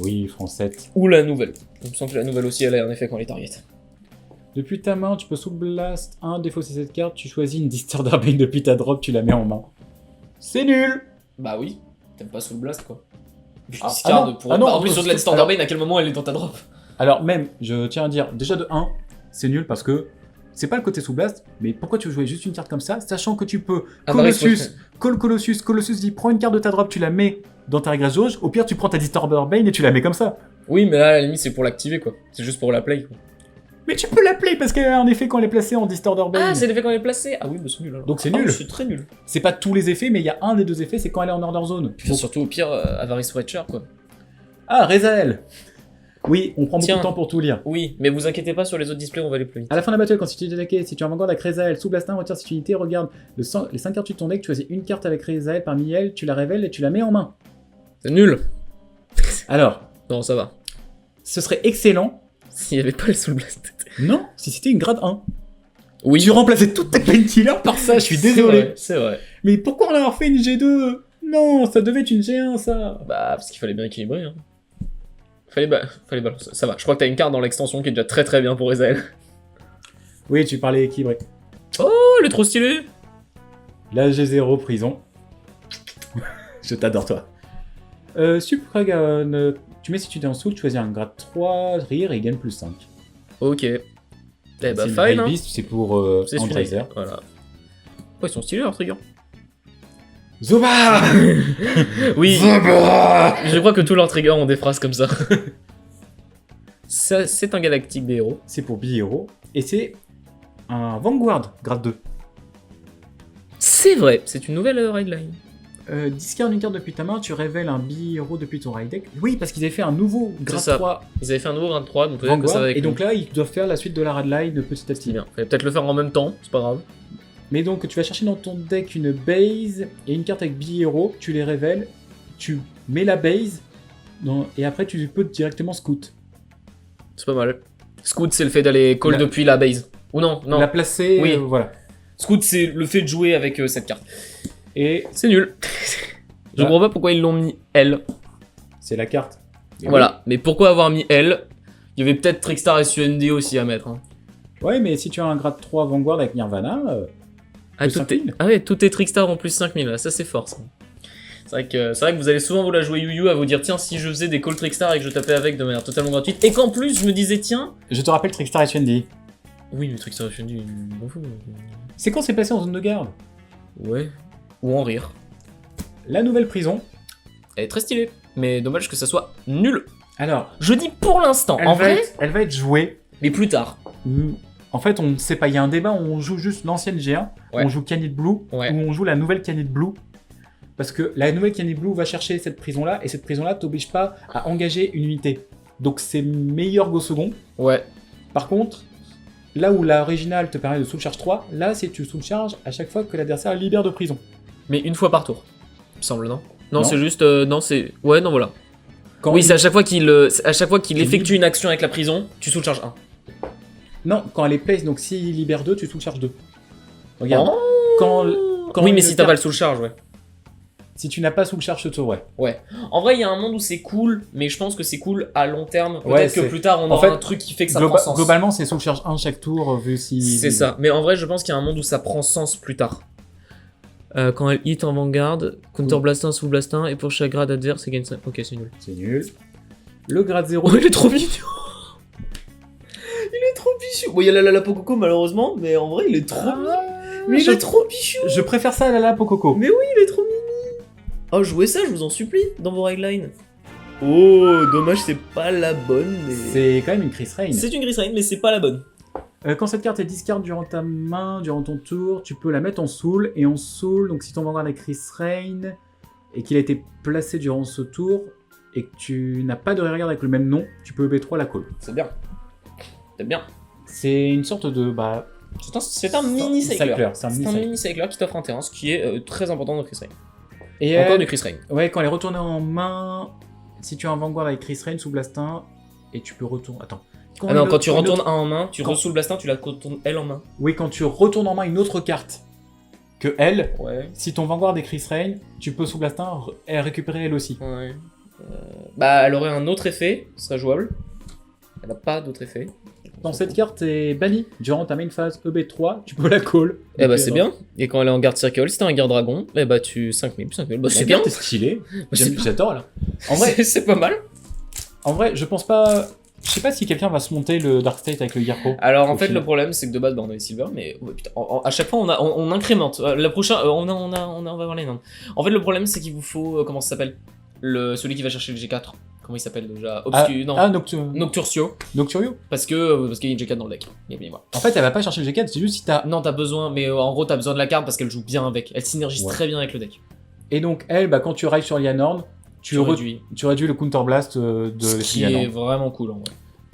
Oui, français. Ou la nouvelle. Il me semble que la nouvelle aussi, elle a un effet quand elle est target. Depuis ta main, tu peux Soul Blast 1, défausser cette carte, tu choisis une Disturber Bane depuis ta drop, tu la mets en main. C'est nul. Bah oui, t'aimes pas Soul Blast quoi. Je Ah, discard ah non, pour... ah non, en plus, sur de la alors- Standard Bane, à quel moment elle est dans ta drop? Alors même, je tiens à dire, déjà de 1, c'est nul parce que c'est pas le côté sous blast, mais pourquoi tu veux jouer juste une carte comme ça, sachant que tu peux Colossus, Colossus dit prends une carte de ta drop, tu la mets dans ta régresse jauge, au pire tu prends ta Disturber Bane et tu la mets comme ça. Oui, mais là, à la limite, c'est pour l'activer, quoi. C'est juste pour la play, quoi. Mais tu peux la play parce qu'elle a un effet quand elle est placée en Disturber Bane. Ah, c'est l'effet quand elle est placée. Ah oui, bah c'est nul, alors. Donc c'est Ah oui, nul. c'est très nul. C'est pas tous les effets, mais il y a un des deux effets, c'est quand elle est en Order Zone. Puis surtout, au pire, Avarice Watcher, quoi. Ah, Rezael. Oui, on prend Tiens. beaucoup de temps pour tout lire. Oui, mais vous inquiétez pas, sur les autres displays, on va aller plus vite. À la fin de la battle, quand tu es attaqué, si tu as un Vanguard avec Rezael, sous Blastin, retire cette unité, regarde les 5 cartes de ton deck, tu choisis une carte avec Rezael parmi elles, tu la révèles et tu la mets en main. C'est nul. Alors, Non, ça va. ce serait excellent. S'il y avait pas le Soul Blast. Non, si c'était une grade 1. Oui. Tu remplaçais toutes tes painkillers par ça, je suis désolé. C'est vrai. Mais pourquoi on a fait une G2? Non, ça devait être une G1 ça. Bah, parce qu'il fallait bien équilibrer, hein. Fallait balancer. Ça va, je crois que t'as une carte dans l'extension qui est déjà très très bien pour Rezael. Oui, tu parlais équilibré. Oh, elle est trop stylée. La G0 prison. Je t'adore toi. Supragon, tu mets si tu es en soul, tu choisis un grade 3, rire et il gagne plus 5. Ok. Eh bah, C'est une fine, High hein. Beast, c'est pour C'est Andreiser. celui-là. Voilà. Oh, ils sont stylés, leurs triggers. Zoba. Oui. Zoba. Je crois que tous leurs triggers ont des phrases comme ça. Ça, c'est un galactique des héros. C'est pour B-Hero. Et c'est un Vanguard, grade 2. C'est vrai, c'est une nouvelle raidline. Discard une carte depuis ta main, tu révèles un B-Hero depuis ton raid deck. Oui, parce qu'ils avaient fait un nouveau grade ça. 3 Ils avaient fait un nouveau grade 3, donc peut-être que Vanguard. ça va avec Et lui. donc là, ils doivent faire la suite de la raidline petit à C'est petit. bien. Fallait peut-être le faire en même temps, c'est pas grave. Mais donc, tu vas chercher dans ton deck une base et une carte avec B-Hero, tu les révèles, tu mets la base, et après tu peux directement scout. C'est pas mal. Scout, c'est le fait d'aller call La- depuis la base. Ou non, non. La placer, Oui. voilà. Scout, c'est le fait de jouer avec cette carte. Et C'est nul. Je Là. comprends pas pourquoi ils l'ont mis L. c'est la carte. Et Voilà. Mais pourquoi avoir mis L? Il y avait peut-être Trickstar et SUND aussi à mettre. Hein. oui. Ouais, mais si tu as un grade 3 Vanguard avec Nirvana, Ah, Plus tout 5000. ah ouais, tout est Trickstar en plus 5000, là. Ça c'est fort ça. C'est vrai que vous allez souvent vous la jouer Yu-Yu à vous dire tiens si je faisais des calls Trickstar et que je tapais avec de manière totalement gratuite et qu'en plus je me disais tiens. je te rappelle Trickstar et Shendy. Oui mais Trickstar et SUND, je m'en fous. C'est quand c'est placé en zone de garde. Ouais. Ou en rire. La nouvelle prison. Elle est très stylée. Mais dommage que ça soit nul. Alors, Je dis pour l'instant. En vrai, elle va être jouée. mais plus tard. En fait, on ne sait pas, il y a un débat où on joue juste l'ancienne G1, Ouais. on joue Canid Blue, Ouais. ou on joue la nouvelle Canid Blue. Parce que la nouvelle Canid Blue va chercher cette prison-là, et cette prison-là t'oblige pas à engager une unité. Donc c'est meilleur go second. Ouais. Par contre, là où l'original te permet de soul charge 3, là c'est tu soul charge à chaque fois que l'adversaire libère de prison. Mais une fois par tour. Il me semble, non? Non, Non. c'est juste. Non, c'est. Ouais, non, voilà. Quand Oui, il- c'est à chaque fois qu'il C'est effectue une action avec la prison, tu sous charge 1. Non, quand elle est place, donc s'il libère 2, tu soul charge 2. Regarde. Quand Oui, mais une si t'as carte- pas le sous charge, ouais. Si tu n'as pas soul charge ce tour, ouais. Ouais. En vrai, il y a un monde où c'est cool, mais je pense que c'est cool à long terme. Peut-être Ouais, que c'est- plus tard, on en aura fait, un truc qui fait que ça prend sens. Globalement, c'est soul charge 1 chaque tour, vu si... C'est ça. Mais en vrai, je pense qu'il y a un monde où ça prend sens plus tard. Quand elle hit en Vanguard, Counter Blastin, Soul Blastin, et pour chaque grade adverse, elle gagne 5. Ok, c'est nul. C'est nul. Le grade 0... Oh, il est trop mignon. Il est trop bichou. Bon, il y a la Pococo malheureusement, mais en vrai, il est trop mignon. Mais il est trop bichou. Je préfère ça à la Pococo. Mais oui, il est trop mignon. Oh, jouez ça, je vous en supplie, dans vos raglines. Oh, dommage, c'est pas la bonne, mais... C'est quand même une Chris Rain. C'est une Gris Rain, mais c'est pas la bonne. Quand cette carte est discard durant ta main, durant ton tour, tu peux la mettre en soul. Et en soul, donc si ton Vanguard est Chris Rain, et qu'il a été placé durant ce tour, et que tu n'as pas de regarde avec le même nom, tu peux B3 la call. C'est bien. C'est bien. C'est une sorte de... Bah, C'est un mini cycler. C'est un C'est mini un cycler. mini cycler qui t'offre un terrain, ce qui est très important dans Chris Rain. Et Encore du Chris Rain. ouais, quand elle est retournée en main, si tu as un Vanguard avec Chris Rain sous Blastin, et tu peux retourner... Attends. Ah non, quand tu retournes un en main, tu quand- re-sous le Blastin, tu la retournes elle en main. Oui, quand tu retournes en main une autre carte que elle, Ouais. si ton Vanguard est Chris Rain, tu peux sous Blastin récupérer elle aussi. Ouais. Bah, elle aurait un autre effet, ce serait jouable. Elle a pas d'autre effet. Quand cette carte est bannie durant ta main phase EB3, tu peux la call. Eh bah Donc, c'est bien. Et quand elle est en garde circle, si t'as un garde dragon, eh bah tu 5000, 5000. Bah La c'est bien. carte est stylée. C'est- J'adore là. En vrai, c'est pas mal. en vrai, je pense pas. Je sais pas si quelqu'un va se monter le Dark State avec le Yarko. Alors en Au fait final. le problème c'est que de base bah, on avait Silver mais ouais, putain, à chaque fois on incrémente. La prochaine on va voir les noms. En fait le problème c'est qu'il vous faut comment ça s'appelle celui qui va chercher le G4. Comment il s'appelle déjà non. Nocturcio Nocturio. parce qu'il y a une G4 dans le deck. Moi. En fait, elle va pas chercher le G4, c'est juste si t'as. Non t'as besoin mais en gros t'as besoin de la carte parce qu'elle joue bien avec. Elle synergise Ouais. très bien avec le deck. Et donc, elle, bah, quand tu arrives sur Lianorn, tu réduis le Counter Blast de Ce qui est Lianorn. vraiment cool en vrai.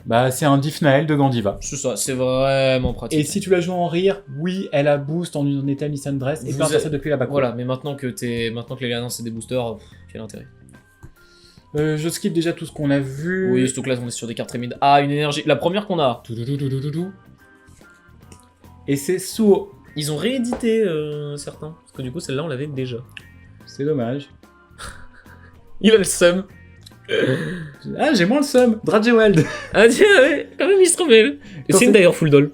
Bah, c'est un Diffnael de Gandiva. C'est ça, c'est vraiment pratique. Et si tu la joues en rire, oui, elle a boost en une état Nissan Dress et Vous peut intercepter êtes- depuis la back. Voilà, mais maintenant que les Lianors c'est des boosters, quel intérêt. Je skip déjà tout ce qu'on a vu. Oui, surtout que là on est sur des cartes très mid. Ah, une énergie. La première qu'on a. Doudoudoudoudoudou. Et c'est Suo. Ils ont réédité certains. Parce que du coup, celle-là, on l'avait déjà. C'est dommage. Il a le seum. Ah, j'ai moins le seum. Drageweld. Ah, tiens, ouais, quand même, il se rebelle. Et Quand c'est c'est- d'ailleurs full doll.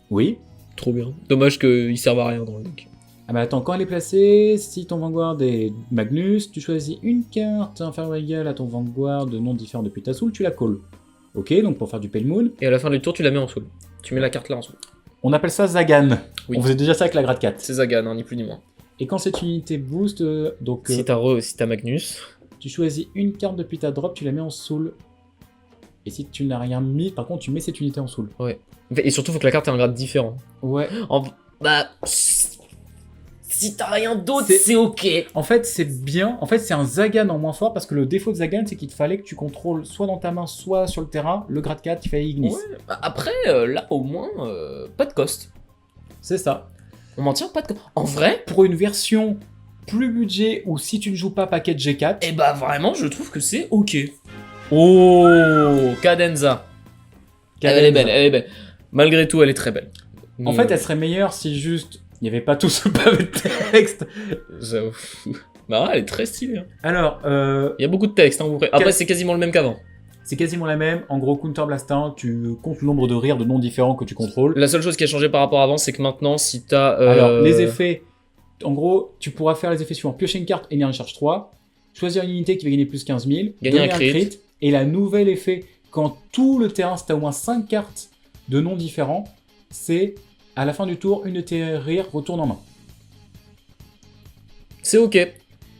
Oui. Trop bien. Dommage qu'il serve à rien dans le deck. Ah bah attends, quand elle est placée, si ton Vanguard est Magnus, tu choisis une carte inférieure ou égale à ton Vanguard de nom différent depuis ta soul, tu la calls. Ok, donc pour faire du Pale Moon. Et à la fin du tour, tu la mets en soul. Tu mets la carte là en soul. On appelle ça Zagan. Oui. On faisait déjà ça avec la grade 4. C'est Zagan, hein, ni plus ni moins. Et quand cette unité boost, donc Si t'as Magnus. tu choisis une carte depuis ta drop, tu la mets en soul. Et si tu n'as rien mis, par contre, tu mets cette unité en soul. Et surtout, faut que la carte ait un grade différent. Ouais. Bah. Si t'as rien d'autre, C'est- c'est ok. En fait, c'est bien. En fait, c'est un Zagan en moins fort parce que le défaut de Zagan, c'est qu'il te fallait que tu contrôles soit dans ta main, soit sur le terrain, le grade 4 qui fait Ignis. Ouais, bah après, là, au moins, pas de cost. C'est ça. On m'en tient pas de cost. En vrai, Pour une version plus budget ou si tu ne joues pas paquet de G4, eh bah vraiment, je trouve que c'est ok. Oh, Cadenza. Elle est belle, elle est belle. Malgré tout, elle est très belle. En fait, elle serait meilleure si juste il n'y avait pas tout ce pavé de texte. J'avoue. Bah, elle est très stylée. Hein. Alors, Il y a beaucoup de texte. Hein, vous verrez. Après, c'est quasiment le même qu'avant. c'est quasiment la même. En gros, Counter Blast 1, tu comptes le nombre de rires de noms différents que tu contrôles. La seule chose qui a changé par rapport à avant, c'est que maintenant, si t'as. Alors, les effets, en gros, tu pourras faire les effets suivants. Piocher une carte, énergie charge 3. Choisir une unité qui va gagner plus 15 000. Gagner donner un crit. Et la nouvelle effet, quand tout le terrain, si t'as au moins 5 cartes de noms différents, c'est à la fin du tour, une de tes rires retourne en main. C'est ok.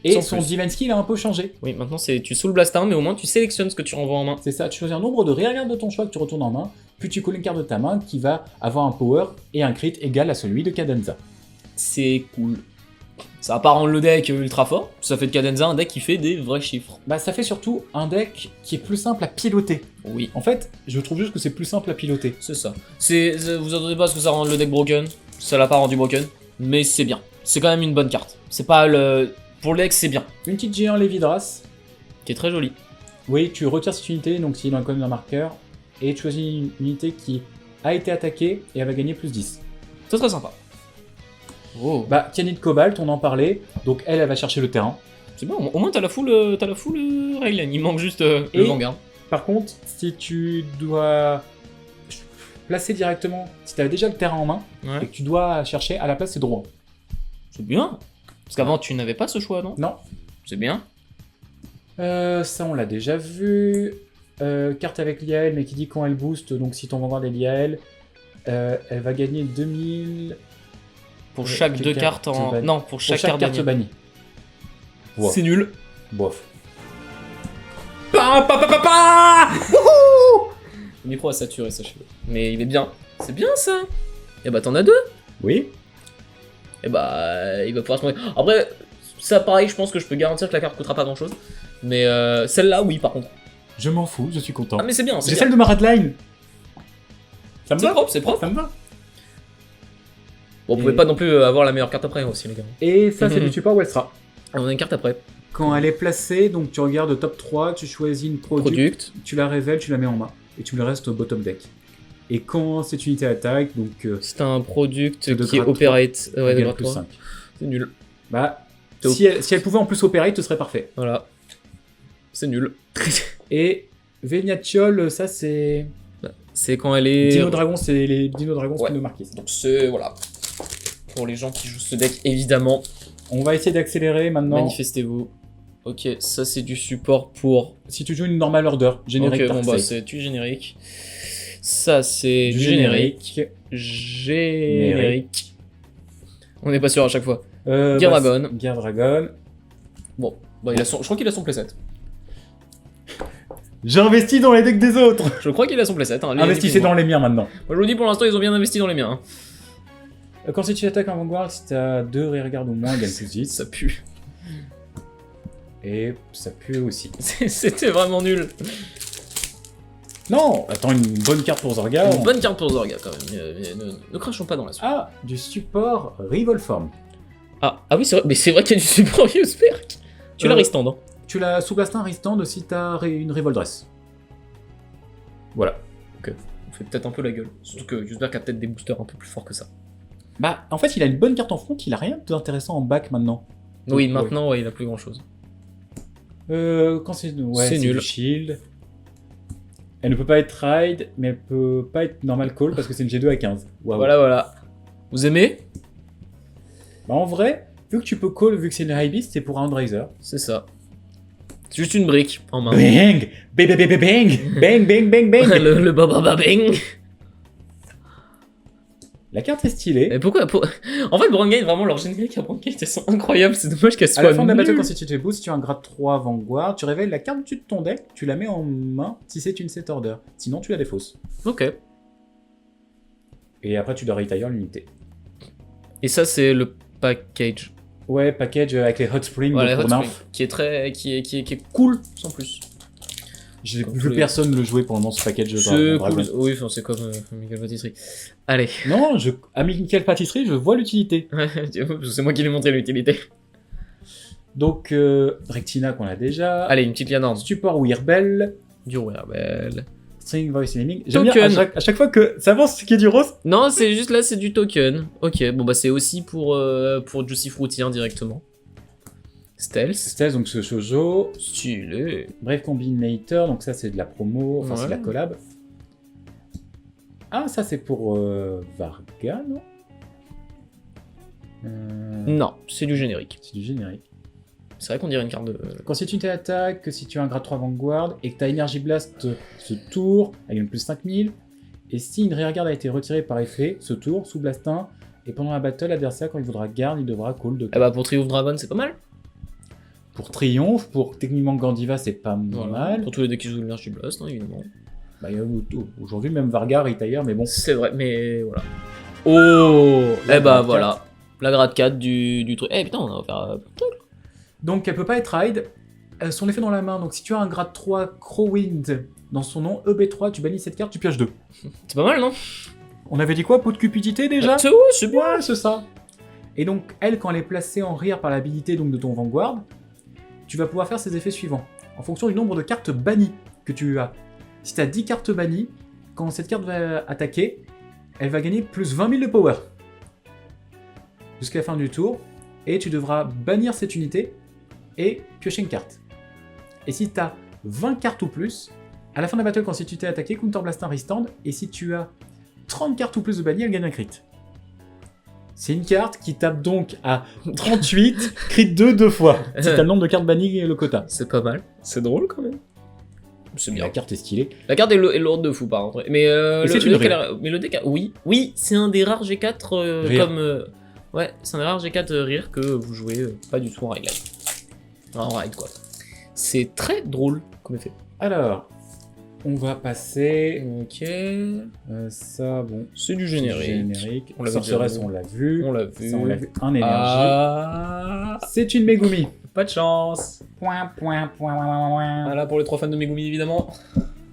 Et Sans son plus. Divine Skill a un peu changé. Oui, maintenant, c'est tu soul blast 1, mais au moins, tu sélectionnes ce que tu renvoies en main. C'est ça, tu choisis un nombre de rearrières de ton choix que tu retournes en main, puis tu colles une carte de ta main qui va avoir un power et un crit égal à celui de Cadenza. C'est cool. Ça va pas rendre le deck ultra fort. Ça fait de Cadenza un deck qui fait des vrais chiffres. Bah ça fait surtout un deck qui est plus simple à piloter. Oui. En fait, je trouve juste que c'est plus simple à piloter. C'est ça. Vous attendez pas à ce que ça rende le deck broken. Ça l'a pas rendu broken. Mais c'est bien. C'est quand même une bonne carte. C'est pas le. Pour le deck, c'est bien. Une petite G1 Lévidras. Qui est très jolie. Oui, tu retires cette unité, donc s'il est dans le colonne d'un marqueur, et tu choisis une unité qui a été attaquée et elle va gagner plus 10. C'est très sympa. Oh. Bah, Tianit Cobalt, on en parlait, donc elle va chercher le terrain. C'est bon. Au moins, t'as la full Raylan. Il manque juste le Et- Vanguard. Par contre, si tu dois placer directement, si tu avais déjà le terrain en main, et Ouais. que tu dois chercher, à la place c'est droit. C'est bien. Parce qu'avant, tu n'avais pas ce choix, non? Non. C'est bien. Ça on l'a déjà vu. Carte avec Liael, mais qui dit quand elle booste, donc si ton Vanguard est Liael, elle va gagner 2000 Pour Ouais, chaque quelle deux carte cartes en. bannie Non, pour chaque carte bannie. bannie. Wow. C'est nul. Bof. Le micro a saturé, sachez-le. Mais il est bien. C'est bien ça. Et bah t'en as deux. Oui. Et bah il va pouvoir se montrer. Après, ça pareil, je pense que je peux garantir que la carte coûtera pas grand chose. Mais celle-là, oui, par contre. Je m'en fous, je suis content. Ah, mais c'est bien, c'est J'ai bien. celle de ma Redline. Ça me C'est va. propre, c'est propre. Ça me va. Bon, vous pouvez Et- pas non plus avoir la meilleure carte après aussi, les gars. Et ça, c'est Mhm. du support où elle sera. Ah, on a une carte après. Quand elle est placée, donc tu regardes top 3, tu choisis une product, Product. tu la révèles, tu la mets en main. Et tu le restes au bottom deck. Et quand cette unité attaque, donc C'est un product De qui est grade operate. Ouais, de égale grade plus 3. 5. C'est nul. Bah, T'es au- si elle pouvait en plus opérer, ce serait parfait. Voilà. C'est nul. Et Véniatiol, ça c'est C'est quand elle est... Dino Dragon, c'est les Dino Dragons Ouais. Spino Marquis. Donc c'est... Voilà. Pour les gens qui jouent ce deck, évidemment, On va essayer d'accélérer maintenant. manifestez-vous. Ok, ça c'est du support pour... Si tu joues une normal order, générique Ok, bon bah Darkseid. c'est du générique. Ça c'est du générique. Générique. On n'est pas sûr à chaque fois. Gear Dragon. Gear Dragon. Bon, bah, je crois qu'il a son playset. J'ai investi dans les decks des autres. Je crois qu'il a son playset. Hein, Investissez dans les miens maintenant. Moi je vous dis pour l'instant ils ont bien investi dans les miens. Hein. Quand si tu attaques un Vanguard, si t'as 2 rearguards ou moins, gagne plus 10. Ça pue. Et ça pue aussi. C'était vraiment nul. Non, attends, une bonne carte pour Zorga. Une bonne carte pour Zorga quand même. Ne crachons pas dans la soupe. Ah, du support Revolform. Ah oui c'est vrai, mais c'est vrai qu'il y a du support Usperk. Tu l'as restand, hein. Tu l'as sous Blastin Restand si t'as une Revoldress. Voilà. Ok. On fait peut-être un peu la gueule. Surtout que Usperk a peut-être des boosters un peu plus forts que ça. Bah, en fait, il a une bonne carte en front, il a rien d'intéressant en back maintenant. Oui, Donc, maintenant ouais, il a plus grand chose. Quand c'est... Ouais, C'est nul. du shield. Elle ne peut pas être ride, mais elle peut pas être normal call parce que c'est une G2 à 15. Waouh. Voilà. Vous aimez? Bah, en vrai, vu que tu peux call, vu que c'est une high beast, c'est pour un Raiser. C'est ça. C'est juste une brique en main. Bang! Bang, bang, bang, bang! Bang, bang, bang, bang! le bang. La carte est stylée. Mais pourquoi En fait, Brandgate, vraiment, leur générique à Brandgate, elles sont incroyables. C'est dommage qu'elles soient À la fin de la battle, nulles. quand si tu boost, si tu as un grade 3 Vanguard, tu révèles la carte du de ton deck, tu la mets en main si c'est une set order. Sinon, tu la défausses. Ok. Et après, tu dois retire l'unité. Et ça, c'est le package. Ouais, package avec les Hot Spring Voilà, pour Hot Nymph. Spring, qui est très, qui est cool, sans plus. J'ai Donc, vu les- personne le jouer pour le moment, ce package de C'est Dragon. cool. Oui, enfin, c'est comme Michael Patisserie. Allez. Non, à Michael Patisserie, je vois l'utilité. C'est moi qui lui ai montré l'utilité. Donc, Rectina qu'on a déjà. Allez, une petite liane Support Wirbel. du Werbel. String Voice Naming. J'aime bien Token. à chaque fois que ça avance ce qui est du rose. Non, c'est juste là, c'est du token. Ok, bon bah c'est aussi pour Juicy Fruity directement. Stealth. Stealth, donc ce shoujo. Stylé. Brave Combinator, donc ça c'est de la promo, enfin c'est de la Ouais. collab. Ah, ça c'est pour Varga, non Non, c'est du générique. C'est du générique. C'est vrai qu'on dirait une carte de... Quand si tu t'attaques, que si tu as un grade 3 Vanguard et que ta Energy Blast ce tour, elle gagne plus 5000. Et si une rearguard a été retirée par effet, ce tour, sous Blastin, et pendant la battle, l'adversaire, quand il voudra garde, il devra call de Ah bah pour Triomphe Dragon, c'est pas mal. Pour Triomphe, pour techniquement Gandiva, c'est pas mal. Pour tous les decks qui jouent l'Energy Blast, hein, évidemment. Bah, aujourd'hui, même Vargar est ailleurs, mais bon. C'est vrai, mais voilà. Oh La Eh bah grade voilà. 4. La grade 4 du truc. Eh putain, on a offert... Donc, elle peut pas être ride. Son effet dans la main, donc si tu as un grade 3 Crowwind dans son nom, EB3, tu bannis cette carte, tu pioches 2. C'est pas mal, non? On avait dit quoi, pot de cupidité déjà C'est bien. Ouais, c'est ça. Et donc, elle, quand elle est placée en rear par l'habilité donc, de ton Vanguard, tu vas pouvoir faire ses effets suivants, en fonction du nombre de cartes bannies que tu as. Si tu as 10 cartes bannies, quand cette carte va attaquer, elle va gagner plus 20 000 de power. Jusqu'à la fin du tour, et tu devras bannir cette unité et piocher une carte. Et si tu as 20 cartes ou plus, à la fin de la battle, quand si tu t'es attaqué, Counter Blast un Restand, et si tu as 30 cartes ou plus de bannies, elle gagne un crit. C'est une carte qui tape donc à 38, crit 2 fois. Si t'as le nombre de cartes bannies et le quota. C'est pas mal. C'est drôle quand même. C'est Mais bien. la carte est stylée. La carte est lourde de fou par contre. Mais, c'est une deck, rare. mais le deck, oui, c'est un des rares G4 Rare. comme. Ouais, c'est un des rares G4 rare que vous jouez pas du tout en ride. En ride quoi. C'est très drôle comme effet. Alors, on va passer. Ok. Ça, bon. C'est du c'est générique. générique. On l'avait Sorceress, déjà vu. on l'a vu. On l'a vu. Ça, on l'a vu. Un énergie. Ah, C'est une Megumi. pas de chance. Point, point, point, point, point, point. Voilà pour les 3 fans de Megumi évidemment.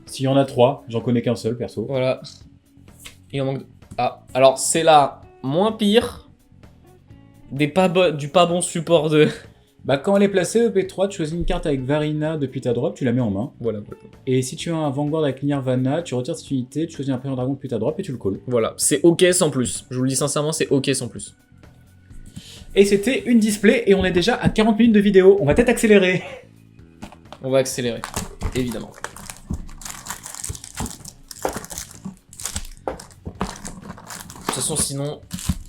S'il y en a 3, j'en connais qu'un seul perso. Voilà. Il en manque. Ah, alors c'est là moins pire. Du pas bon support de. Bah, quand elle est placée, EP3, tu choisis une carte avec Varina depuis ta drop, tu la mets en main. Voilà. Et si tu as un Vanguard avec Nirvana, tu retires cette unité, tu choisis un Prénom Dragon depuis ta drop et tu le calls. Voilà, c'est ok sans plus. Je vous le dis sincèrement, c'est ok sans plus. Et c'était une display et on est déjà à 40 minutes de vidéo. On va peut-être accélérer. On va accélérer, évidemment. façon, sinon,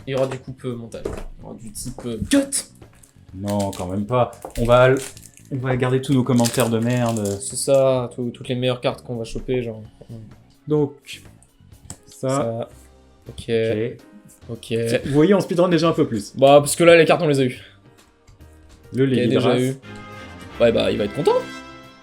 il y aura du coupe montage. Il y aura du type cut. Non, quand même pas. On va garder tous nos commentaires de merde. C'est ça, toutes les meilleures cartes qu'on va choper, genre. Donc, ça. Ok. Ok. Vous voyez, on speedrun déjà un peu plus. Bah, parce que là, les cartes, on les a eues. Le Il a Lévidras. déjà eu. Ouais, bah, il va être content.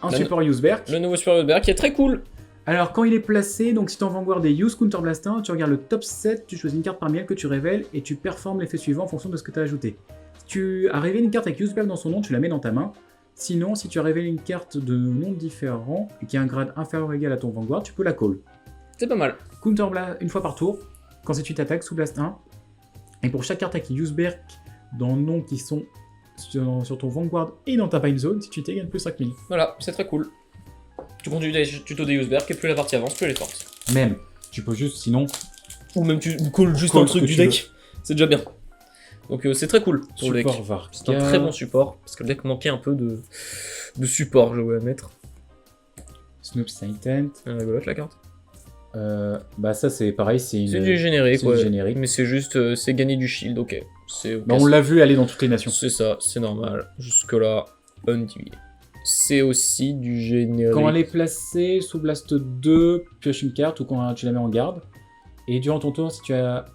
Un support Useberg. Le nouveau Super Berg qui est très cool. Alors, quand il est placé, donc si tu en Vanguard des Use Counter Blast 1, tu regardes le top 7, tu choisis une carte parmi elles que tu révèles et tu performes l'effet suivant en fonction de ce que tu as ajouté. Si tu as révélé une carte avec Useberg dans son nom, tu la mets dans ta main. Sinon, si tu as révélé une carte de nom différent et qui a un grade inférieur ou égal à ton Vanguard, tu peux la call. C'est pas mal. Counter Blast une fois par tour, quand c'est tu t'attaques, sous Blast 1. Et pour chaque carte avec Useberg dans le nom qui sont sur ton Vanguard et dans ta Bind Zone, si tu t'égales plus 5000. Voilà, c'est très cool. Tu continues des tutos des Useberg et plus la partie avance, plus elle est forte. Même, tu peux juste sinon. Ou même tu calls juste Call un truc ce que du tu deck. C'est déjà bien. Donc c'est très cool pour le deck. Support Varka. C'est un très bon support, parce que le deck manquait un peu de support, je voulais mettre. Snoop Titan. Rigolote la carte. Bah ça c'est pareil, c'est du générique, c'est ouais. du générique. Mais c'est juste, c'est gagner du shield, ok. C'est ok. Bah, on l'a vu aller dans toutes les nations. C'est ça, c'est normal. Jusque-là, undivié. C'est aussi du générique. Quand elle est placée sous Blast 2, pioche une carte ou quand tu la mets en garde. Et durant ton tour, si tu as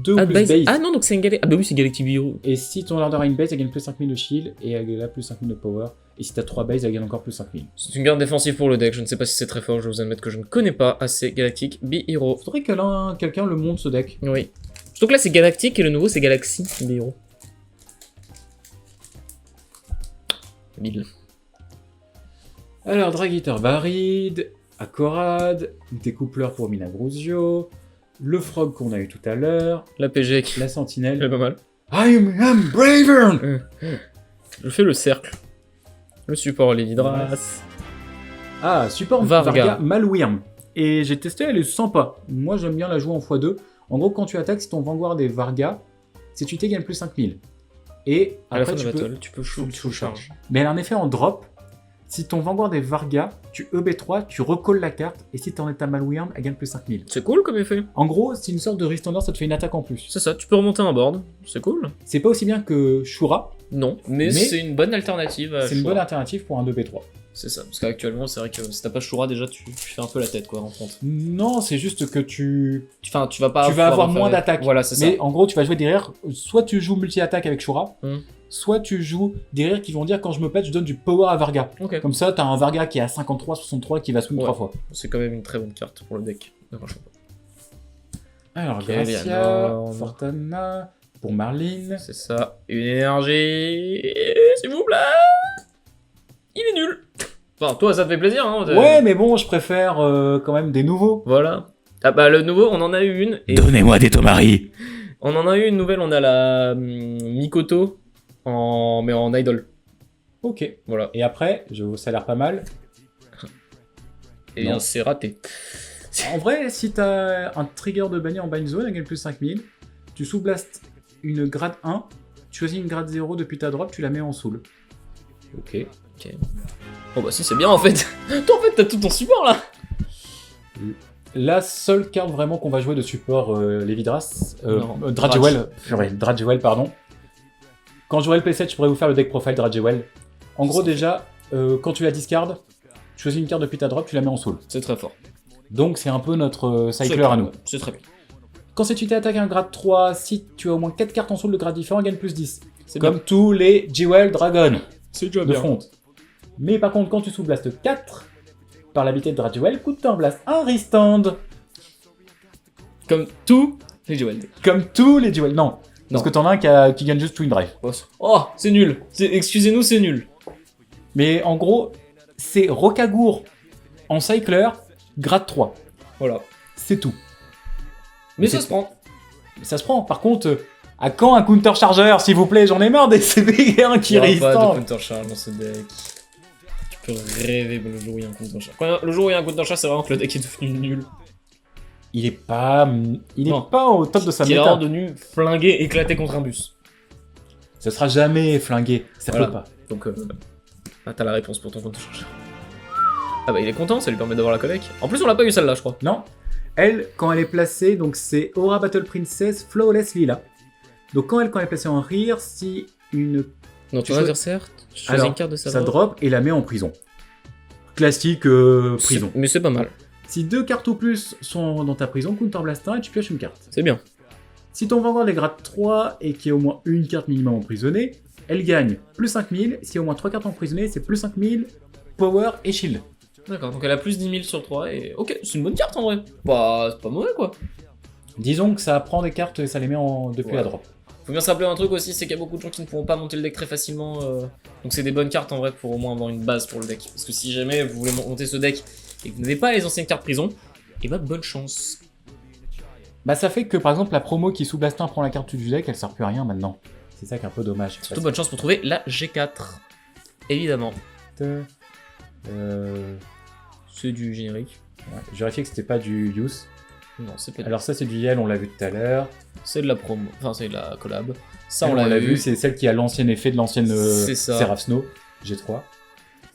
2 ou plus base. Ah non, donc c'est une galactique. Ah bah oui, c'est Galactic Hero. Et si ton order a une base, elle gagne plus 5000 de shield et elle a plus 5000 de power. Et si t'as 3 bases, elle gagne encore plus 5000. C'est une garde défensive pour le deck, je ne sais pas si c'est très fort, je vais vous admettre que je ne connais pas assez Galactic B-Hero. Faudrait que quelqu'un le monte ce deck. Oui. Donc là c'est Galactic et le nouveau c'est Galaxy B-Hero. Bill. Alors, Drag-Eater Barride, Akorad, Découpleur pour Minagruzio, le Frog qu'on a eu tout à l'heure, La PG qui la est Sentinelle. pas mal. I am Braver. Je fais le cercle. Le support Lévidras. Ah, support Varga. Varga Malwyrm. Et j'ai testé, elle est sympa. Moi, j'aime bien la jouer en x2. En gros, quand tu attaques, si ton Vanguard est Varga, si tu gagne plus 5000. Et À la après, fin de tu peux... battle, tu peux shoot charge. Mais elle a un effet en drop. Si ton Vanguard est Varga, tu EB3, tu recolles la carte, et si t'en es à Malwyrm, elle gagne plus 5000. C'est cool comme effet. En gros, c'est une sorte de restandard, ça te fait une attaque en plus. C'est ça, tu peux remonter un board. C'est cool. C'est pas aussi bien que Shura, Non, mais c'est une bonne alternative à c'est une Shura. bonne alternative pour un 2B3. C'est ça, parce qu'actuellement, c'est vrai que si t'as pas Shura, déjà, tu fais un peu la tête, quoi, en compte. Non, c'est juste que tu Enfin, tu vas pas vas avoir faire- moins d'attaques. Voilà, c'est ça. Mais en gros, tu vas jouer derrière, soit tu joues multi-attaque avec Shura, Hmm. soit tu joues derrière qui vont dire quand je me pète, je donne du power à Varga. Ok. Comme ça, t'as un Varga qui est à 53, 63 qui va swing Ouais. 3 fois. C'est quand même une très bonne carte pour le deck. Non, franchement. Alors, Ok, Gracia, Eleanor. Fortana, pour Marlene. C'est ça. Une énergie. S'il vous plaît. Il est nul. Enfin, toi, ça te fait plaisir, hein. Ouais, mais bon, je préfère quand même des nouveaux. Voilà. Ah bah, le nouveau, on en a eu une. Et Donnez-moi des Tomari. on en a eu une nouvelle, on a la Mikoto, mais en idol. Ok. Voilà. Et après, ça a l'air pas mal. Et Non. bien, c'est raté. En vrai, si t'as un trigger de banni en bind zone, elle gagne plus 5000. Tu sous-blast une grade 1. Tu choisis une grade 0 depuis ta drop, tu la mets en soul. Ok. Bon bah si, c'est bien en fait. Toi, en fait, t'as tout ton support là. La seule carte vraiment qu'on va jouer de support Lévidras, Non, Dragewell, pardon. Quand je jouerai le P7, je pourrais vous faire le deck profile Dragewell. En gros, déjà, quand tu la discardes, tu choisis une carte depuis ta drop, tu la mets en soul. C'est très fort. Donc c'est un peu notre cycler à nous. C'est très bien. Quand si tu t'attaques un grade 3, si tu as au moins 4 cartes en soul de grade différent, elle gagne plus 10. C'est Comme bien. tous les Jewel Dragon C'est déjà de fonte. Mais par contre, quand tu sous-blast 4, par l'habilité de Dragewell, Counter Blast un restand. Comme tous les Jewel. Comme tous les Jewel. Non. Parce que t'en as un qui gagne juste Twin Drive. Oh, c'est nul. Excusez-nous, c'est nul. Mais en gros, c'est Rokagour en cycler, grade 3. Voilà. C'est tout. Mais ça se prend. Ça se prend. Par contre, à quand un counter chargeur, s'il vous plaît? J'en ai marre des CB1 qui Il n'y aura pas restent. de counter charge dans ce deck. Tu peux rêver le jour où il y a un counter charge. Le jour où il y a un counter charge, c'est vraiment que le deck est devenu nul. Il est pas au top de sa Il est méta. vraiment devenu flingué, éclaté contre un bus. Ça sera jamais flingué. Ça Voilà. peut pas. Donc, t'as la réponse pour ton counter charge. Ah bah il est content, ça lui permet d'avoir la collecte. En plus, on l'a pas eu celle-là, je crois. Non. Elle, quand elle est placée, donc c'est Aura Battle Princess Flawless Lila. Donc quand elle est placée en rear, si une... Donc ton adversaire choisit Alors, une carte de sa ça drop. drop et la met en prison. Classique prison. Mais c'est pas mal. Si 2 cartes ou plus sont dans ta prison, Counterblast 1 et tu pioches une carte. C'est bien. Si ton Vanguard est grade 3 et qu'il y a au moins une carte minimum emprisonnée, elle gagne plus 5000. S'il y a au moins 3 cartes emprisonnées, c'est plus 5000 Power et Shield. D'accord, donc elle a plus 10 000 sur 3 et... Ok, c'est une bonne carte en vrai. Bah, c'est pas mauvais quoi. Disons que ça prend des cartes et ça les met depuis la drop. Faut bien se rappeler un truc aussi, c'est qu'il y a beaucoup de gens qui ne pourront pas monter le deck très facilement. Donc c'est des bonnes cartes en vrai pour au moins avoir une base pour le deck. Parce que si jamais vous voulez monter ce deck et que vous n'avez pas les anciennes cartes prison, et bah bonne chance. Bah ça fait que par exemple la promo qui sous Blastin prend la carte du deck, elle sert plus à rien maintenant. C'est ça qui est un peu dommage. Surtout bonne chance pour trouver la G4. Évidemment. C'est du générique. Ouais, je vérifiais que c'était pas du Use. Non, c'est pas du... Alors ça c'est du Yel, on l'a vu tout à l'heure. C'est de la promo, enfin c'est de la collab. Ça Elle, on l'a vu, c'est celle qui a l'ancien effet de l'ancienne C'est ça. Seraph Snow G3.